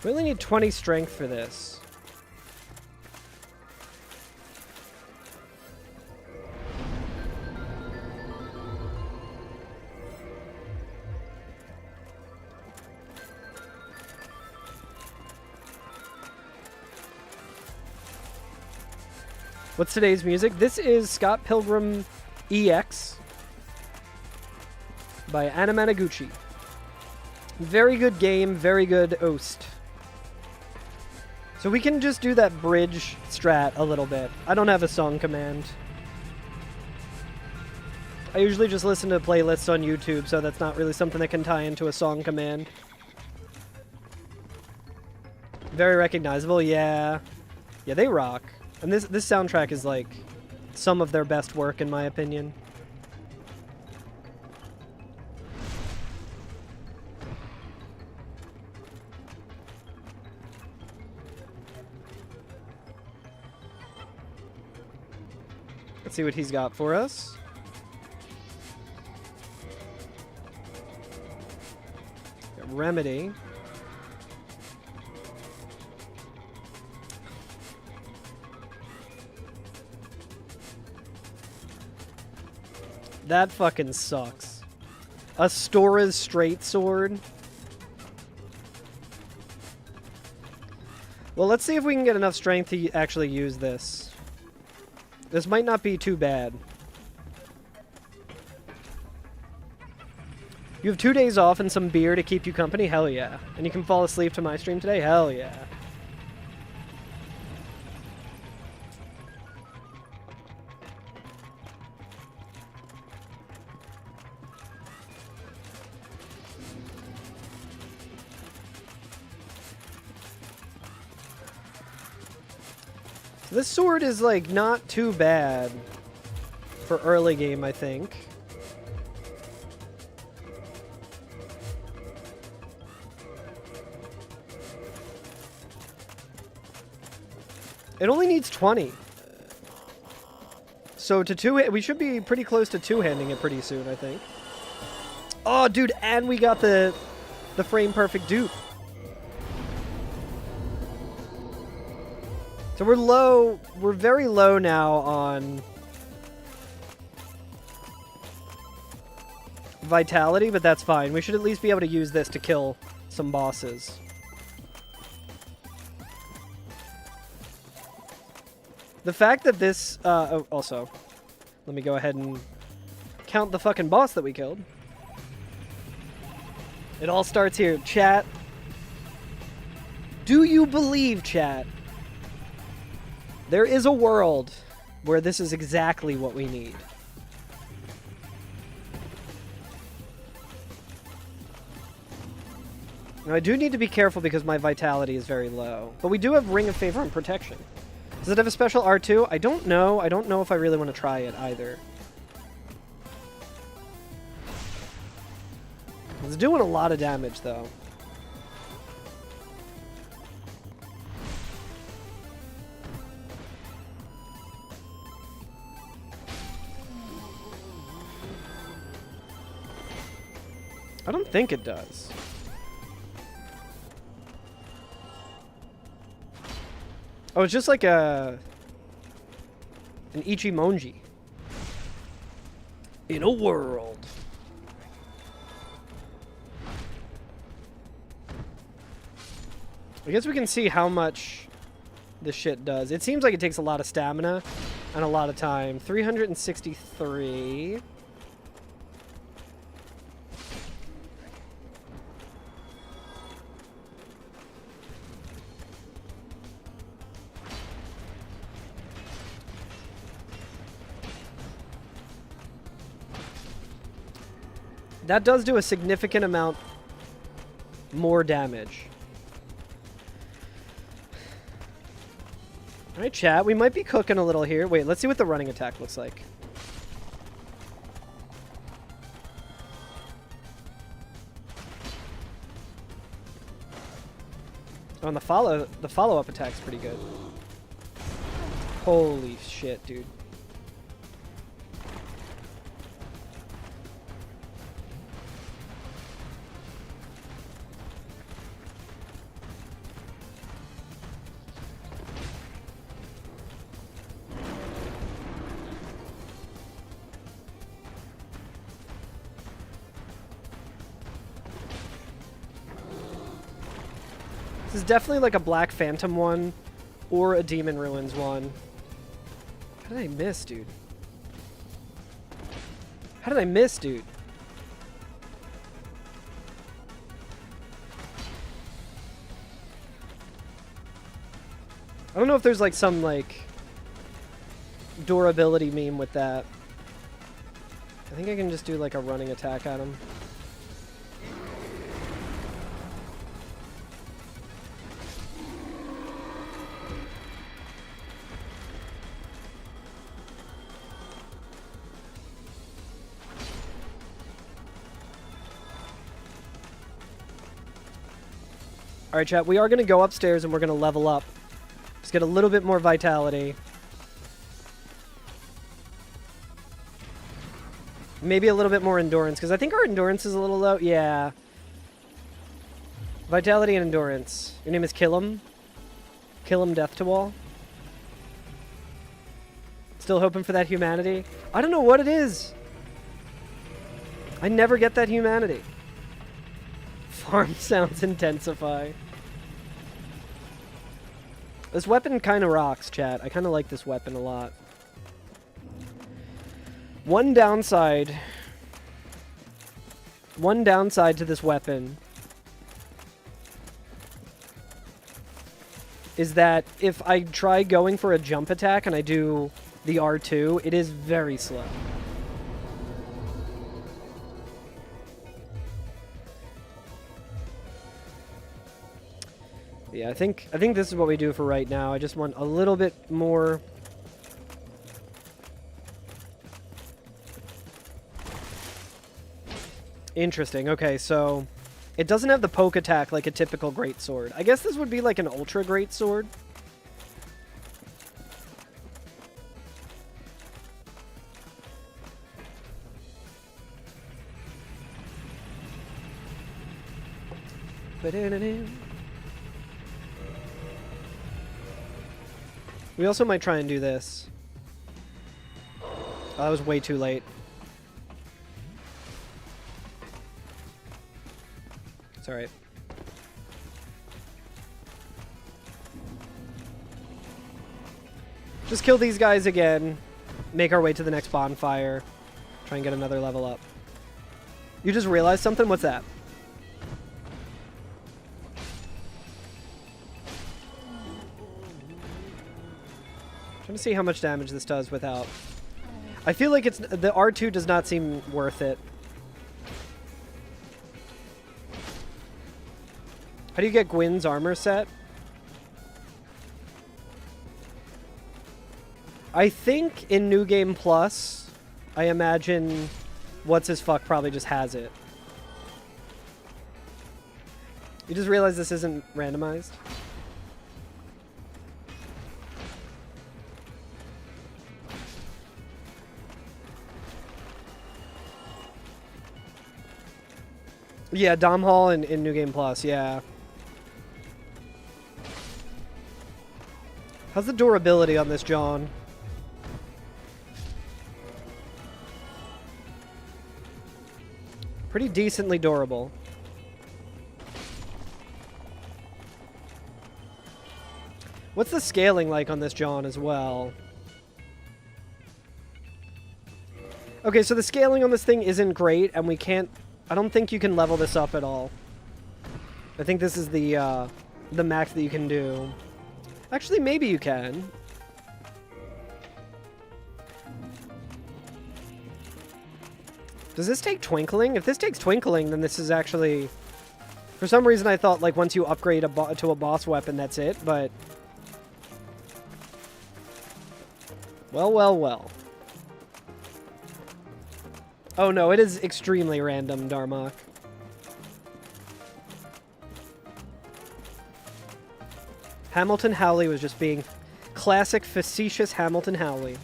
We only need 20 strength for this. What's today's music? This is Scott Pilgrim EX by Anamanaguchi. Very good game, very good Oast. So we can just do that bridge strat a little bit. I don't have a song command. I usually just listen to playlists on YouTube, so that's not really something that can tie into a song command. Very recognizable, yeah. Yeah, they rock. And this soundtrack is like some of their best work in my opinion. Let's see what he's got for us. Got Remedy. That fucking sucks. Astora's straight sword. Well, let's see if we can get enough strength to actually use this. This might not be too bad. You have 2 days off and some beer to keep you company? Hell yeah. And you can fall asleep to my stream today? Hell yeah. This sword is, like, not too bad for early game, I think. It only needs 20. So we should be pretty close to two-handing it pretty soon, I think. Oh, dude, and we got the frame-perfect dupe. So we're low, we're very low now on vitality, but that's fine. We should at least be able to use this to kill some bosses. The fact that this, oh, also, let me go ahead and count the fucking boss that we killed. It all starts here. Chat. Do you believe, chat? There is a world where this is exactly what we need. Now, I do need to be careful because my vitality is very low. But we do have Ring of Favor and Protection. Does it have a special R2? I don't know. I don't know if I really want to try it either. It's doing a lot of damage, though. I don't think it does. Oh, it's just like an Ichimonji. In a world. I guess we can see how much this shit does. It seems like it takes a lot of stamina and a lot of time. 363. That does do a significant amount more damage. Alright, chat. We might be cooking a little here. Wait, let's see what the running attack looks like. Oh, and the follow-up attack's pretty good. Holy shit, dude. This is definitely like a Black Phantom one or a Demon Ruins one. How did I miss, dude? How did I miss, dude? I don't know if there's like some like durability meme with that. I think I can just do like a running attack at him. Alright, chat, we are going to go upstairs and we're going to level up. Just get a little bit more vitality. Maybe a little bit more endurance, because I think our endurance is a little low. Yeah. Vitality and endurance. Your name is Killam? Killam Death to Wall? Still hoping for that humanity? I don't know what it is. I never get that humanity. Farm sounds intensify. This weapon kind of rocks, chat. I kind of like this weapon a lot. One downside to this weapon is that if I try going for a jump attack and I do the R2, it is very slow. Yeah, I think this is what we do for right now. I just want a little bit more. Interesting. Okay, so it doesn't have the poke attack like a typical greatsword. I guess this would be like an ultra greatsword. We also might try and do this. Oh, that was way too late. It's alright. Just kill these guys again. Make our way to the next bonfire. Try and get another level up. You just realized something? What's that? Trying to see how much damage this does without. I feel like it's the R2 does not seem worth it. How do you get Gwyn's armor set? I think in New Game Plus, I imagine what's his fuck probably just has it. You just realize this isn't randomized? Yeah, Dom Hall in New Game Plus, yeah. How's the durability on this, John? Pretty decently durable. What's the scaling like on this John as well? Okay, so the scaling on this thing isn't great, and we can't... I don't think you can level this up at all. I think this is the max that you can do. Actually, maybe you can. Does this take Twinkling? If this takes Twinkling, then this is actually... For some reason, I thought, like, once you upgrade to a boss weapon, that's it, but... Well, well, well. Oh no, it is extremely random, Darmok. Hamilton Howley was just being classic facetious Hamilton Howley.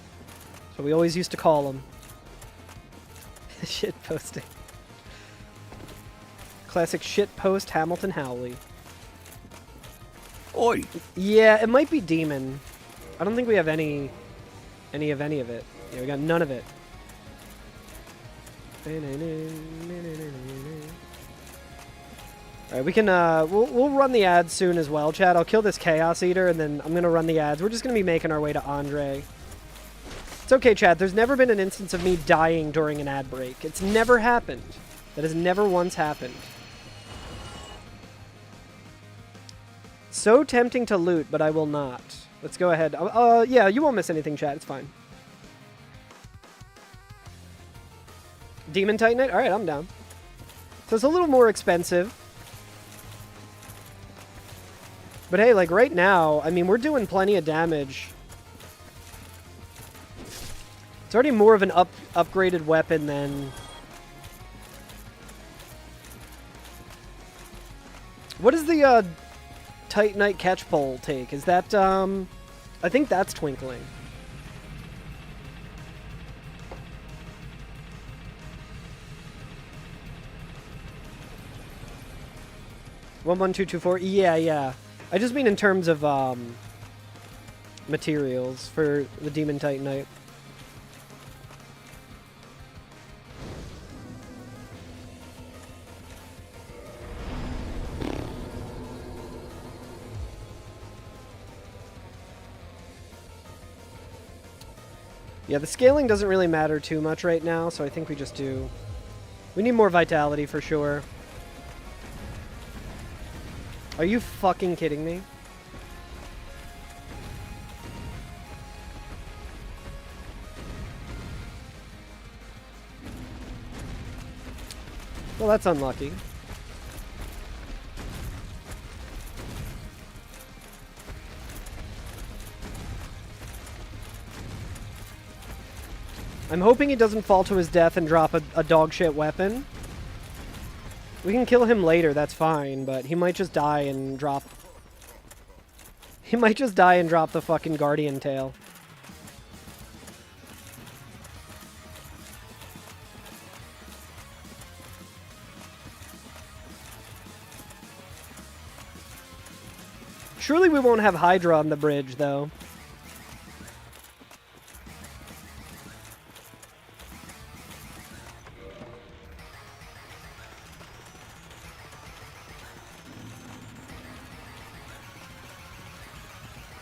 So we always used to call him. Shit posting. Classic shit post Hamilton Howley. Oi! Yeah, it might be Demon. I don't think we have any of it. Yeah, we got none of it. Alright, we can, we'll run the ads soon as well, Chad. I'll kill this Chaos Eater, and then I'm gonna run the ads. We're just gonna be making our way to Andre. It's okay, Chad. There's never been an instance of me dying during an ad break. It's never happened. That has never once happened. So tempting to loot, but I will not. Let's go ahead. Yeah, you won't miss anything, Chad. It's fine. Demon Titanite? Alright, I'm down. So it's a little more expensive. But hey, like right now, I mean, we're doing plenty of damage. It's already more of an upgraded weapon than... What does the Titanite catch pole take? Is that, I think that's Twinkling. One, 1, 2, 2, 4. Yeah. I just mean in terms of materials for the Demon Titanite. Yeah, the scaling doesn't really matter too much right now, so I think we just do... We need more vitality for sure. Are you fucking kidding me? Well, that's unlucky. I'm hoping he doesn't fall to his death and drop a dog shit weapon. We can kill him later, that's fine, but he might just die and drop... He might just die and drop the fucking Guardian tail. Surely we won't have Hydra on the bridge, though.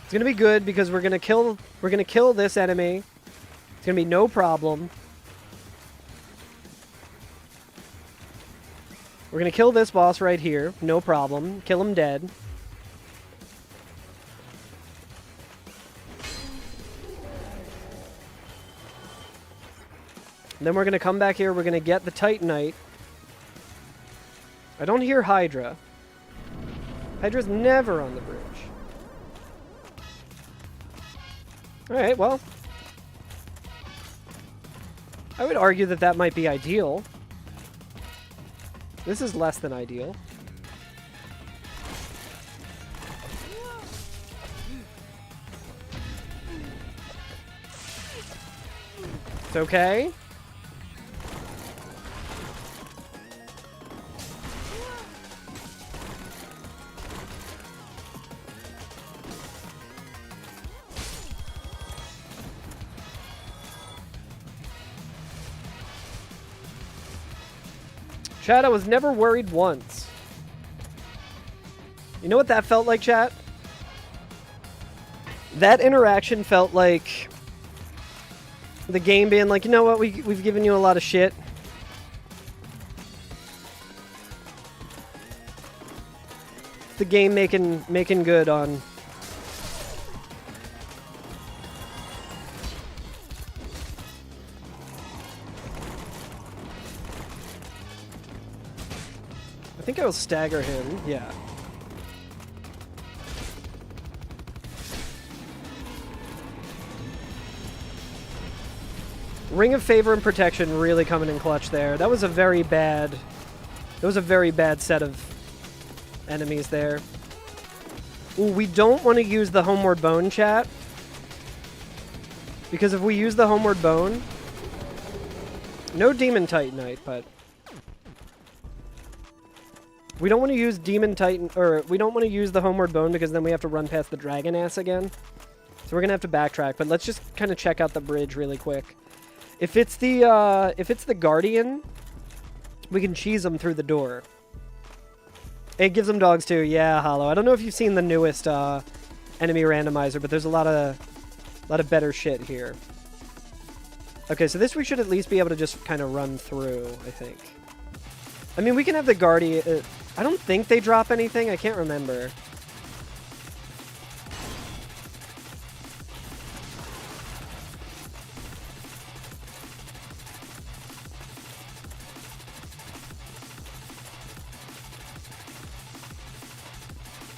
It's gonna be good because we're gonna kill this enemy. It's gonna be no problem. We're gonna kill this boss right here, no problem. Kill him dead. And then we're gonna come back here, we're gonna get the Titanite. I don't hear Hydra. Hydra's never on the bridge. Alright, well. I would argue that that might be ideal. This is less than ideal. It's okay. Chat, I was never worried once. You know what that felt like, chat? That interaction felt like the game being like, you know what, we've given you a lot of shit. The game making good on... I think I will stagger him, yeah. Ring of Favor and Protection really coming in clutch there. That was a very bad set of enemies there. Ooh, we don't want to use the Homeward Bone, chat. Because if we use the Homeward Bone... No Demon Titanite, but... We don't want to use Demon Titan, or we don't want to use the Homeward Bone because then we have to run past the Dragon Ass again. So we're gonna have to backtrack, but let's just kind of check out the bridge really quick. If it's the Guardian, we can cheese them through the door. It gives them dogs too. Yeah, Hollow. I don't know if you've seen the newest enemy randomizer, but there's a lot of better shit here. Okay, so this we should at least be able to just kind of run through, I think. I mean, we can have the Guardian... I don't think they drop anything. I can't remember.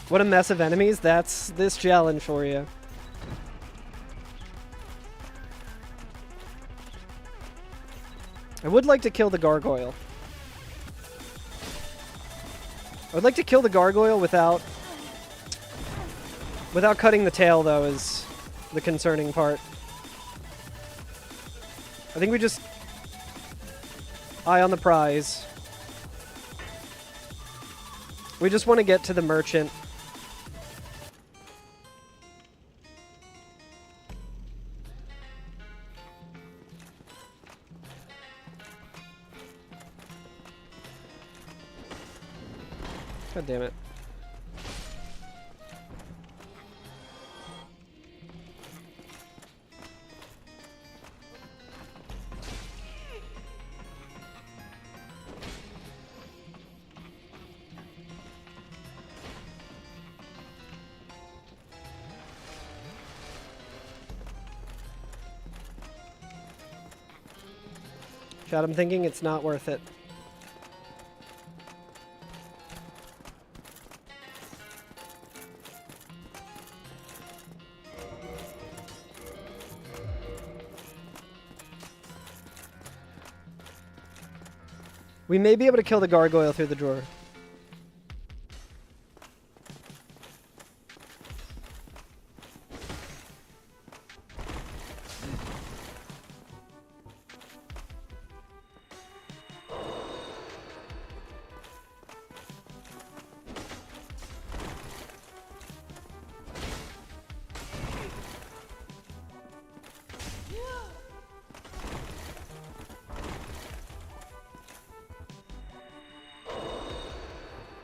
What a mess of enemies. That's this challenge for you. I would like to kill the gargoyle. I would like to kill the gargoyle without cutting the tail, though, is the concerning part. I think we just eye on the prize. We just want to get to the merchant. God damn it. Chad, I'm thinking it's not worth it. We may be able to kill the gargoyle through the drawer.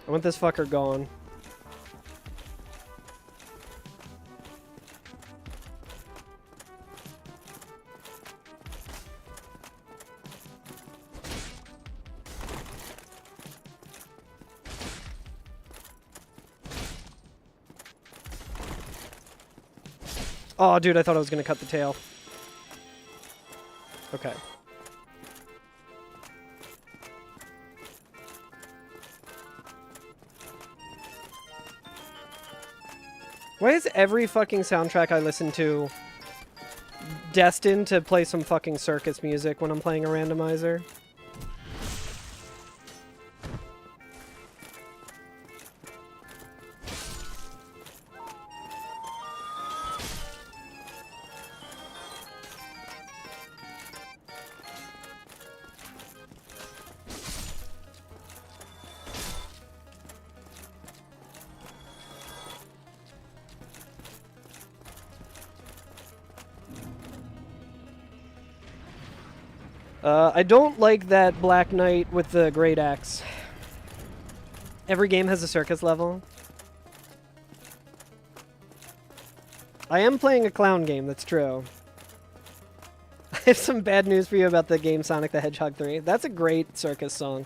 I want this fucker gone. Oh, dude, I thought I was gonna cut the tail. Okay. Why is every fucking soundtrack I listen to destined to play some fucking circus music when I'm playing a randomizer? I don't like that Black Knight with the great axe. Every game has a circus level. I am playing a clown game, that's true. I have some bad news for you about the game Sonic the Hedgehog 3. That's a great circus song.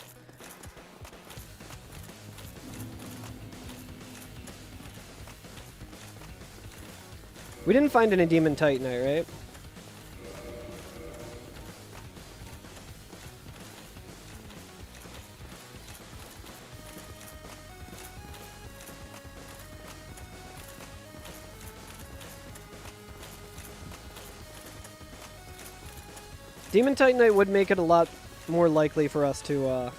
We didn't find any Demon Titanite, right? Demon Titanite would make it a lot more likely for us to,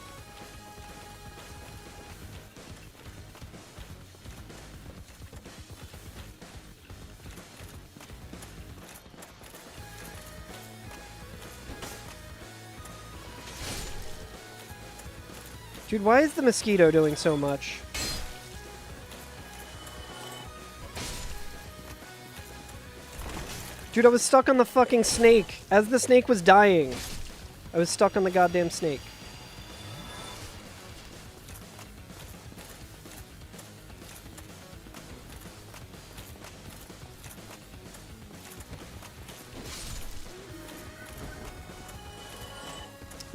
Dude, why is the mosquito doing so much? Dude, I was stuck on the fucking snake. As the snake was dying, I was stuck on the goddamn snake.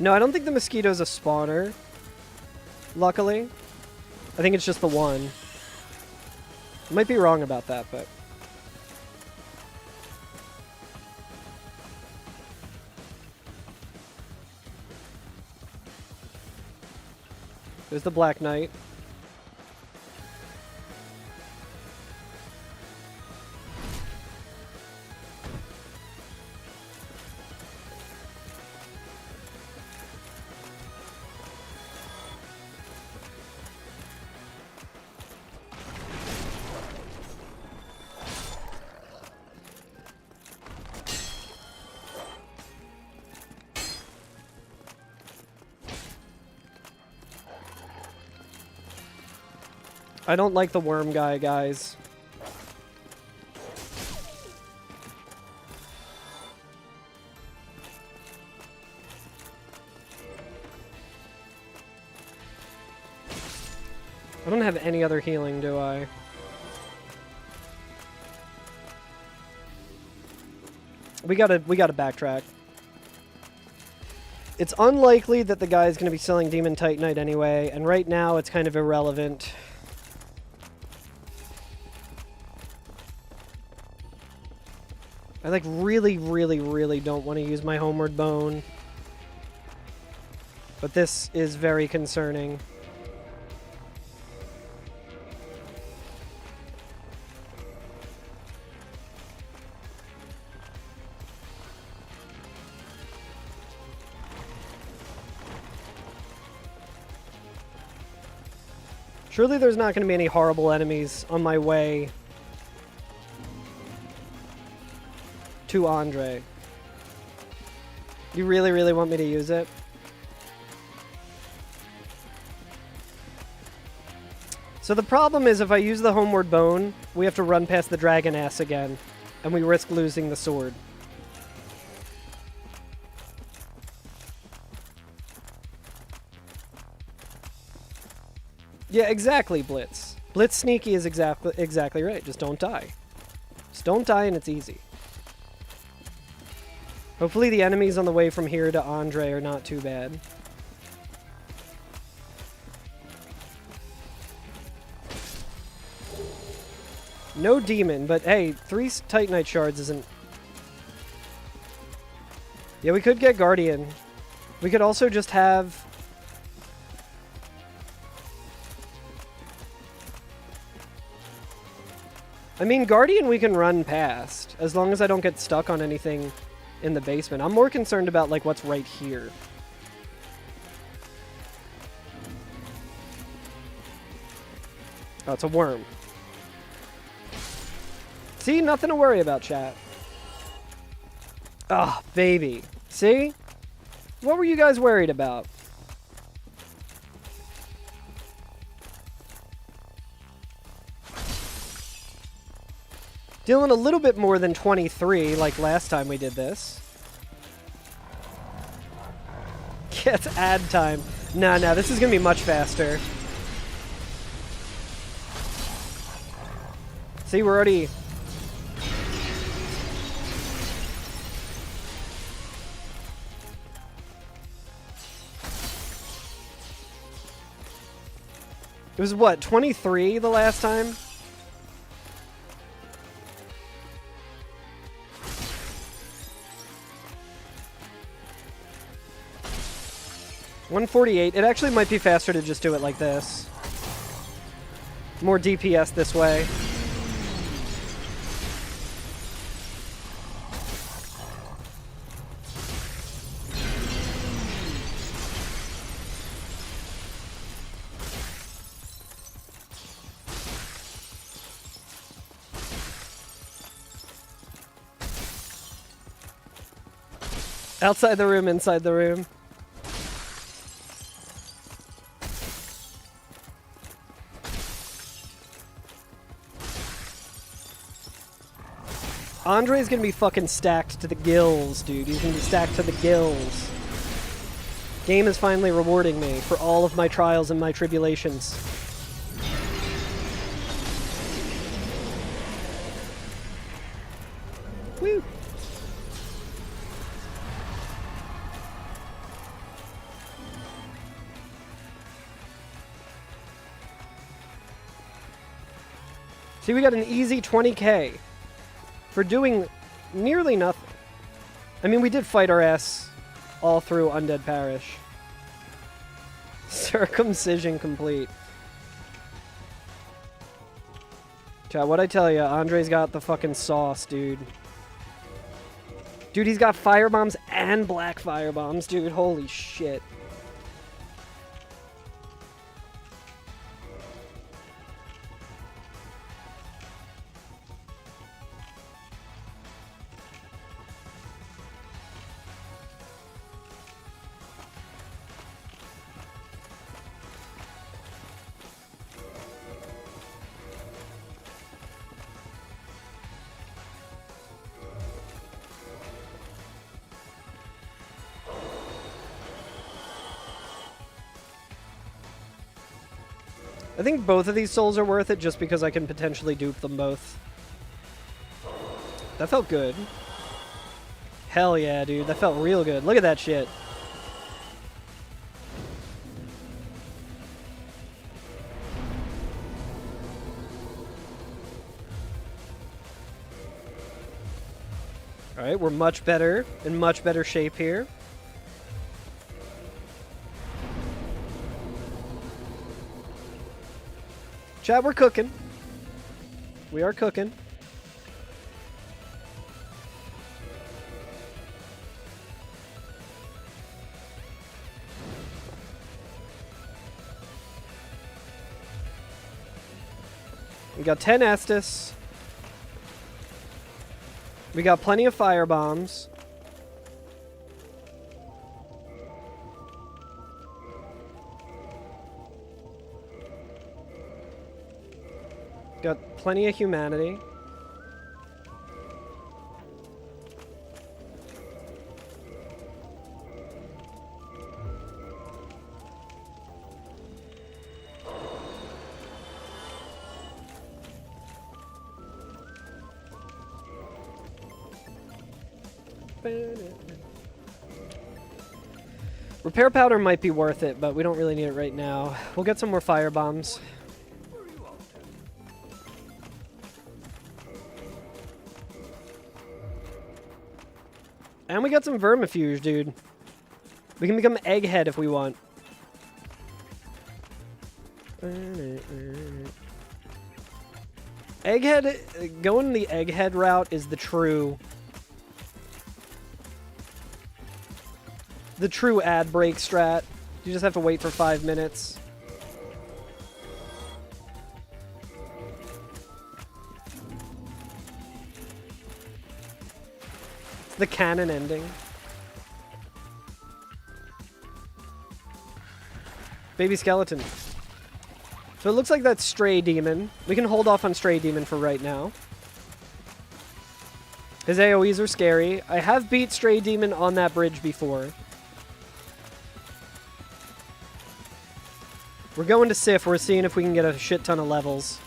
No, I don't think the mosquito's a spawner. Luckily. I think it's just the one. I might be wrong about that, but... There's the Black Knight. I don't like the worm guy, guys. I don't have any other healing, do I? We gotta backtrack. It's unlikely that the guy's gonna be selling Demon Titanite anyway, and right now it's kind of irrelevant. I like really don't want to use my Homeward Bone. But this is very concerning. Surely there's not going to be any horrible enemies on my way to Andre. You really want me to use it? So the problem is if I use the Homeward Bone, we have to run past the dragon ass again, and we risk losing the sword. Yeah, exactly, Blitz. Blitz Sneaky is exactly right. Just don't die. Just don't die and it's easy. Hopefully the enemies on the way from here to Andre are not too bad. No demon, but hey, 3 Titanite shards isn't... Yeah, we could get Guardian. We could also just have... I mean, Guardian we can run past, as long as I don't get stuck on anything in the basement. I'm more concerned about, like, what's right here. Oh, it's a worm. See? Nothing to worry about, chat. Ah, oh, baby. See? What were you guys worried about? Dealing a little bit more than 23, like last time we did this. Yeah, it's ad time. No, this is gonna be much faster. See, we're already... It was what, 23 the last time? $148. It actually might be faster to just do it like this. More DPS this way. Outside the room, inside the room. Andre's gonna be fucking stacked to the gills, dude. He's gonna be stacked to the gills. Game is finally rewarding me for all of my trials and my tribulations. Woo! See, we got an easy 20k for doing nearly nothing. I mean, we did fight our ass all through Undead Parish. Circumcision complete. Chat, what'd I tell ya? Andre's got the fucking sauce, dude. Dude, he's got firebombs and black firebombs, dude. Holy shit. I think both of these souls are worth it just because I can potentially dupe them both. That felt good. Hell yeah, dude. That felt real good. Look at that shit. Alright, we're much better, in much better shape here. Chat, we're cooking. We are cooking. We got 10 Estus. We got plenty of fire bombs. Got plenty of humanity. Repair powder might be worth it, but we don't really need it right now. We'll get some more fire bombs. And we got some vermifuge, dude. We can become Egghead if we want. Egghead, going the Egghead route is the true ad break strat. You just have to wait for 5 minutes. It's the canon ending. Baby skeleton. So it looks like that's Stray Demon. We can hold off on Stray Demon for right now. His AoEs are scary. I have beat Stray Demon on that bridge before. We're going to Sif. We're seeing if we can get a shit ton of levels.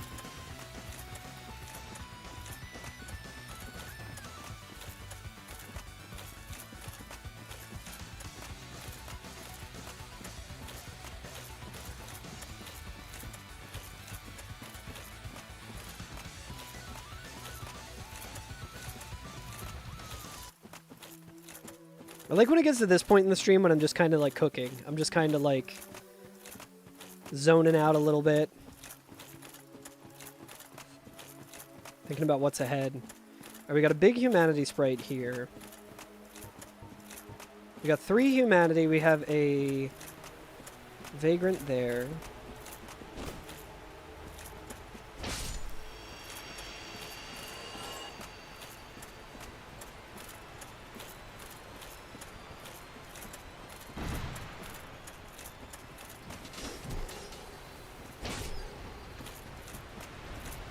I like when it gets to this point in the stream when I'm just kind of like cooking. I'm just kind of like zoning out a little bit. Thinking about what's ahead. Alright, we got a big humanity sprite here. We got 3 humanity. We have a vagrant there.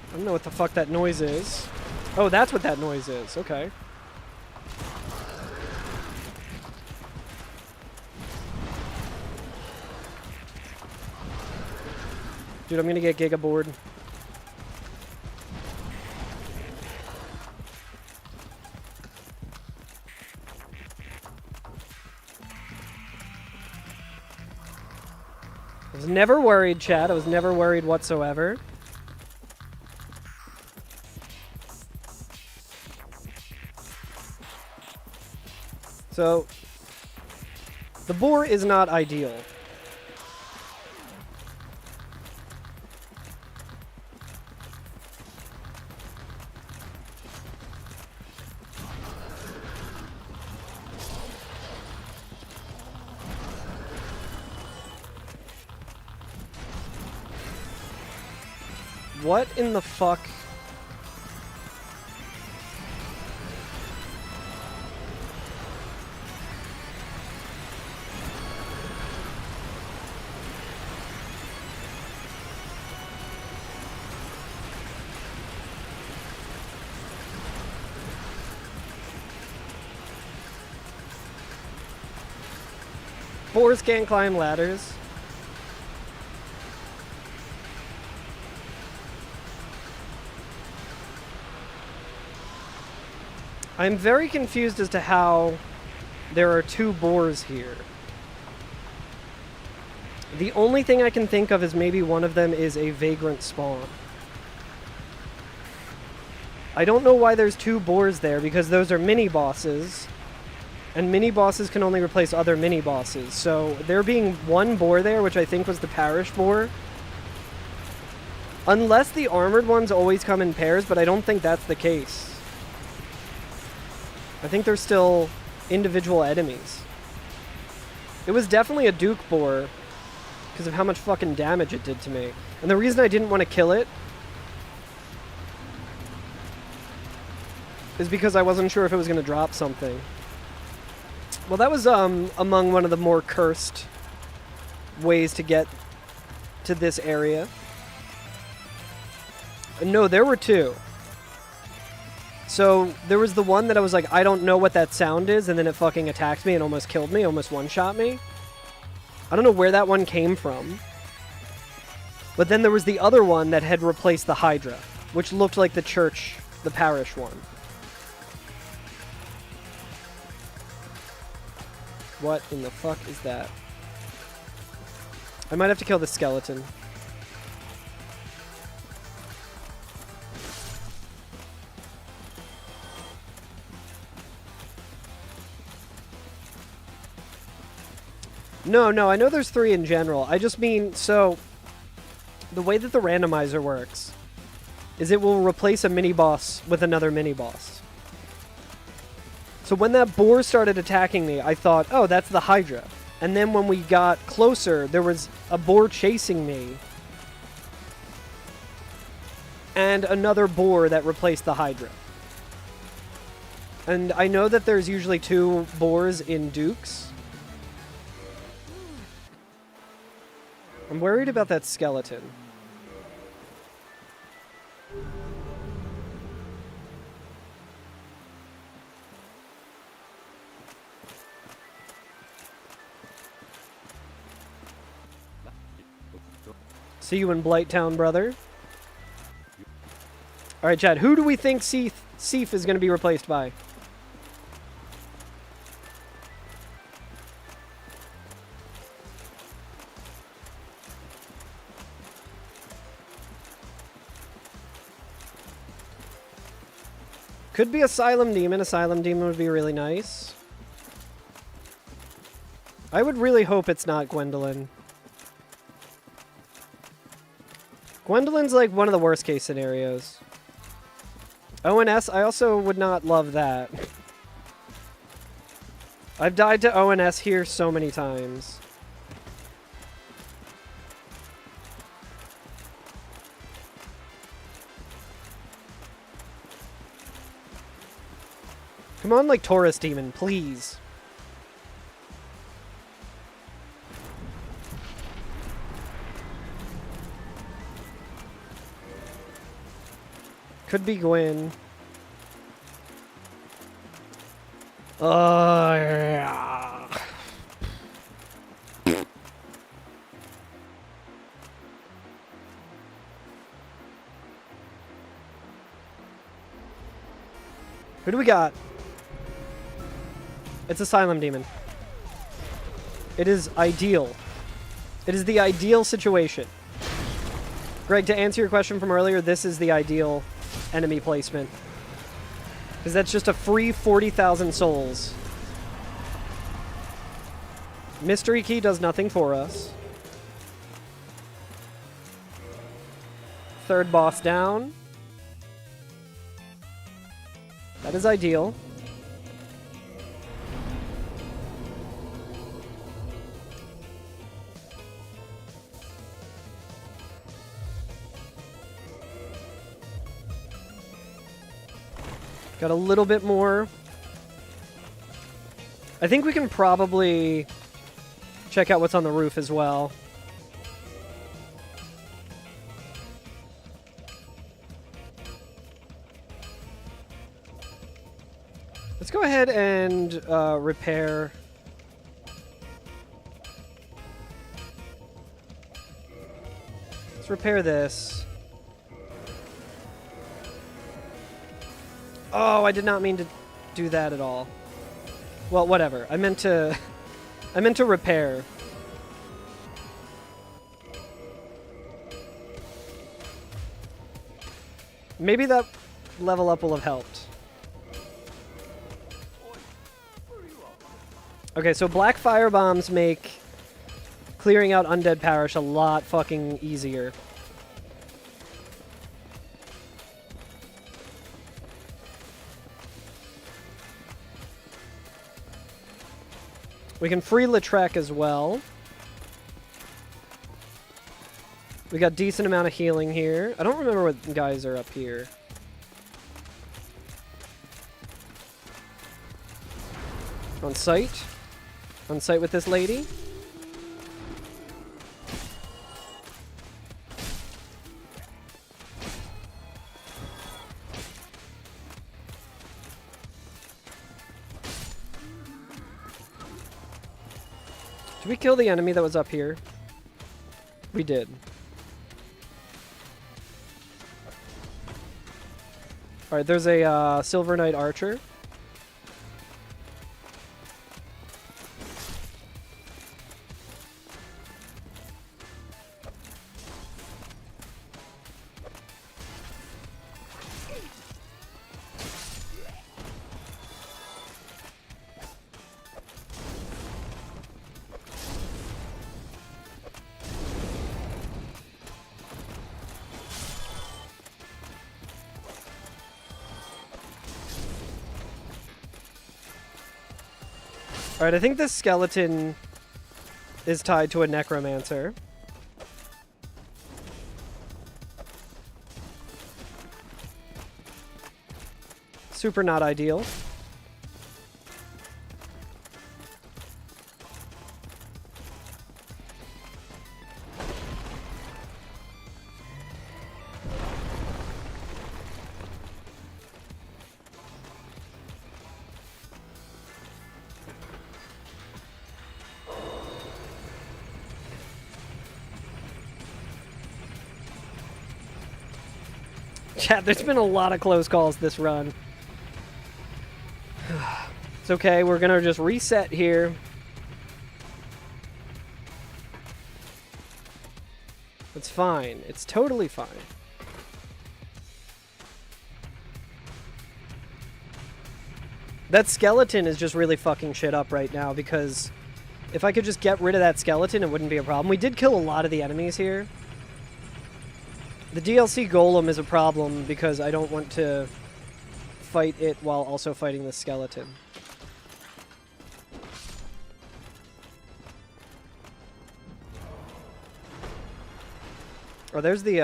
I don't know what the fuck that noise is. Oh, that's what that noise is. Okay. Dude, I'm gonna get Giga bored. I was never worried, chat. I was never worried whatsoever. So, the boar is not ideal. What in the fuck? Boars can't climb ladders. I'm very confused as to how there are two boars here. The only thing I can think of is maybe one of them is a vagrant spawn. I don't know why there's two boars there, because those are mini-bosses, and mini-bosses can only replace other mini-bosses. So there being one boar there, which I think was the parish boar, unless the armored ones always come in pairs, but I don't think that's the case. I think they're still individual enemies. It was definitely a Duke boar because of how much fucking damage it did to me. And the reason I didn't want to kill it is because I wasn't sure if it was going to drop something. Well, that was among one of the more cursed ways to get to this area. No, there were two. So, there was the one that I was like, I don't know what that sound is, and then it fucking attacked me and almost killed me, almost one-shot me. I don't know where that one came from. But then there was the other one that had replaced the Hydra, which looked like the church, the parish one. What in the fuck is that? I might have to kill the skeleton. No, I know there's 3 in general. I just mean, so, the way that the randomizer works is it will replace a mini-boss with another mini-boss. So when that boar started attacking me, I thought, oh, that's the Hydra. And then when we got closer, there was a boar chasing me. And another boar that replaced the Hydra. And I know that there's usually 2 boars in Dukes. I'm worried about that skeleton. See you in Blighttown, brother. Alright, Chad, who do we think Seif is going to be replaced by? Could be Asylum Demon. Asylum Demon would be really nice. I would really hope it's not Gwendolyn. Gwendolyn's like one of the worst case scenarios. ONS, I also would not love that. I've died to ONS here so many times. Come on, like, Taurus Demon, please. Could be Gwen. Yeah. Who do we got? It's Asylum Demon. It is ideal. It is the ideal situation. Greg, to answer your question from earlier, this is the ideal enemy placement. Because that's just a free 40,000 souls. Mystery key does nothing for us. Third boss down. That is ideal. Got a little bit more. I think we can probably check out what's on the roof as well. Let's go ahead and repair. Let's repair this. Oh, I did not mean to do that at all. Well, whatever. I meant to repair. Maybe that level up will have helped. Okay, so black fire bombs make clearing out Undead Parish a lot fucking easier. We can free Lautrec as well. We got decent amount of healing here. I don't remember what guys are up here. On site. On site with this lady. Did we kill the enemy that was up here? We did. Alright, there's a Silver Knight Archer. Alright, I think this skeleton is tied to a necromancer. Super not ideal. Chat, there's been a lot of close calls this run. It's okay, we're gonna just reset here. It's fine. It's totally fine. That skeleton is just really fucking shit up right now because if I could just get rid of that skeleton, it wouldn't be a problem. We did kill a lot of the enemies here. The DLC golem is a problem because I don't want to fight it while also fighting the skeleton. Oh, there's the,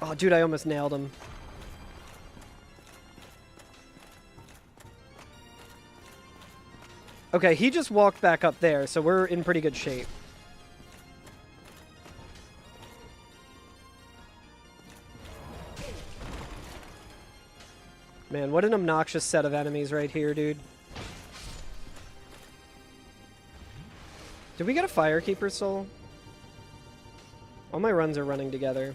Oh, dude, I almost nailed him. Okay, he just walked back up there, so we're in pretty good shape. Man, what an obnoxious set of enemies right here, dude. Did we get a Firekeeper soul? All my runs are running together.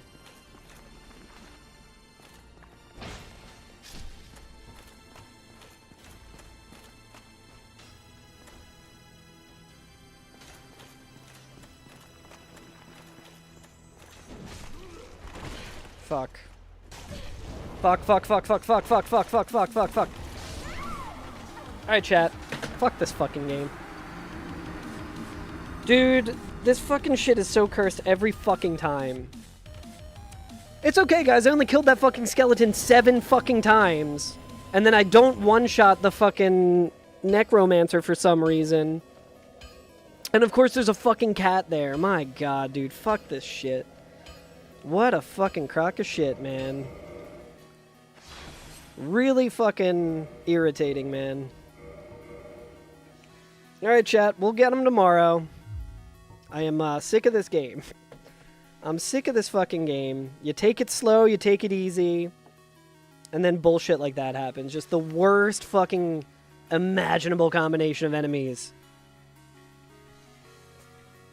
Fuck. Fuck, fuck, fuck, fuck, fuck, fuck, fuck, fuck, fuck, fuck, fuck. Alright, chat. Fuck this fucking game. Dude, this fucking shit is so cursed every fucking time. It's okay, guys. I only killed that fucking skeleton 7 fucking times. And then I don't one-shot the fucking necromancer for some reason. And of course there's a fucking cat there. My god, dude. Fuck this shit. What a fucking crock of shit, man. Really fucking irritating, man. Alright, chat. We'll get them tomorrow. I am sick of this game. I'm sick of this fucking game. You take it slow, you take it easy, and then bullshit like that happens. Just the worst fucking imaginable combination of enemies.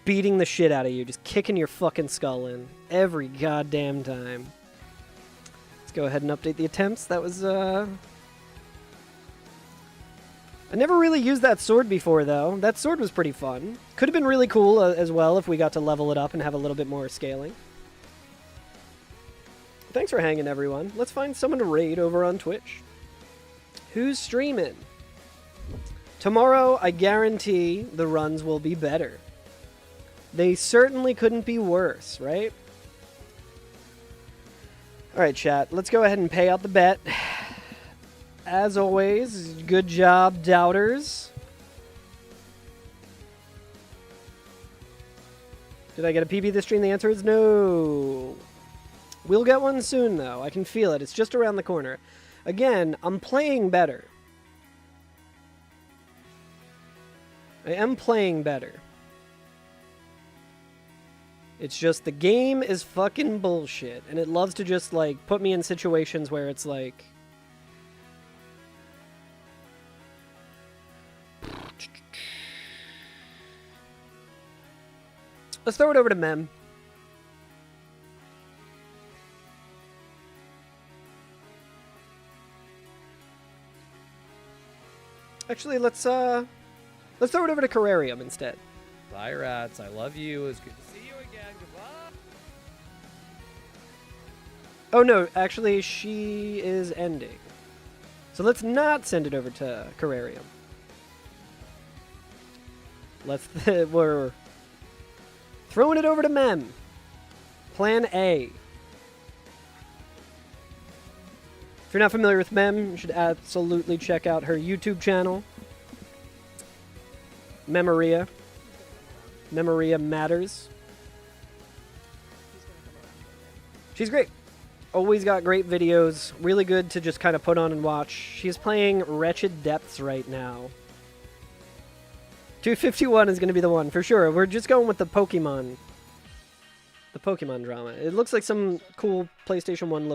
Beating the shit out of you, just kicking your fucking skull in. Every goddamn time. Let's go ahead and update the attempts. That was, I never really used that sword before, though. That sword was pretty fun. Could have been really cool as well if we got to level it up and have a little bit more scaling. Thanks for hanging, everyone. Let's find someone to raid over on Twitch. Who's streaming? Tomorrow, I guarantee the runs will be better. They certainly couldn't be worse, right? Alright, chat. Let's go ahead and pay out the bet. As always, good job, doubters. Did I get a PB this stream? The answer is no. We'll get one soon, though. I can feel it. It's just around the corner. Again, I'm playing better. I am playing better. It's just the game is fucking bullshit. And it loves to just, like, put me in situations where it's like... Let's throw it over to Mem. Actually, let's throw it over to Carrarium instead. Bye, rats. I love you. It's good to see you again. Goodbye. Oh no, actually, she is ending. So let's not send it over to Carrarium. We're throwing it over to Mem. Plan A. If you're not familiar with Mem, you should absolutely check out her YouTube channel. Memoria. Memoria Matters. She's great. Always got great videos. Really good to just kind of put on and watch. She's playing Wretched Depths right now. 251 is going to be the one, for sure. We're just going with the Pokemon. The Pokemon drama. It looks like some cool PlayStation 1 look.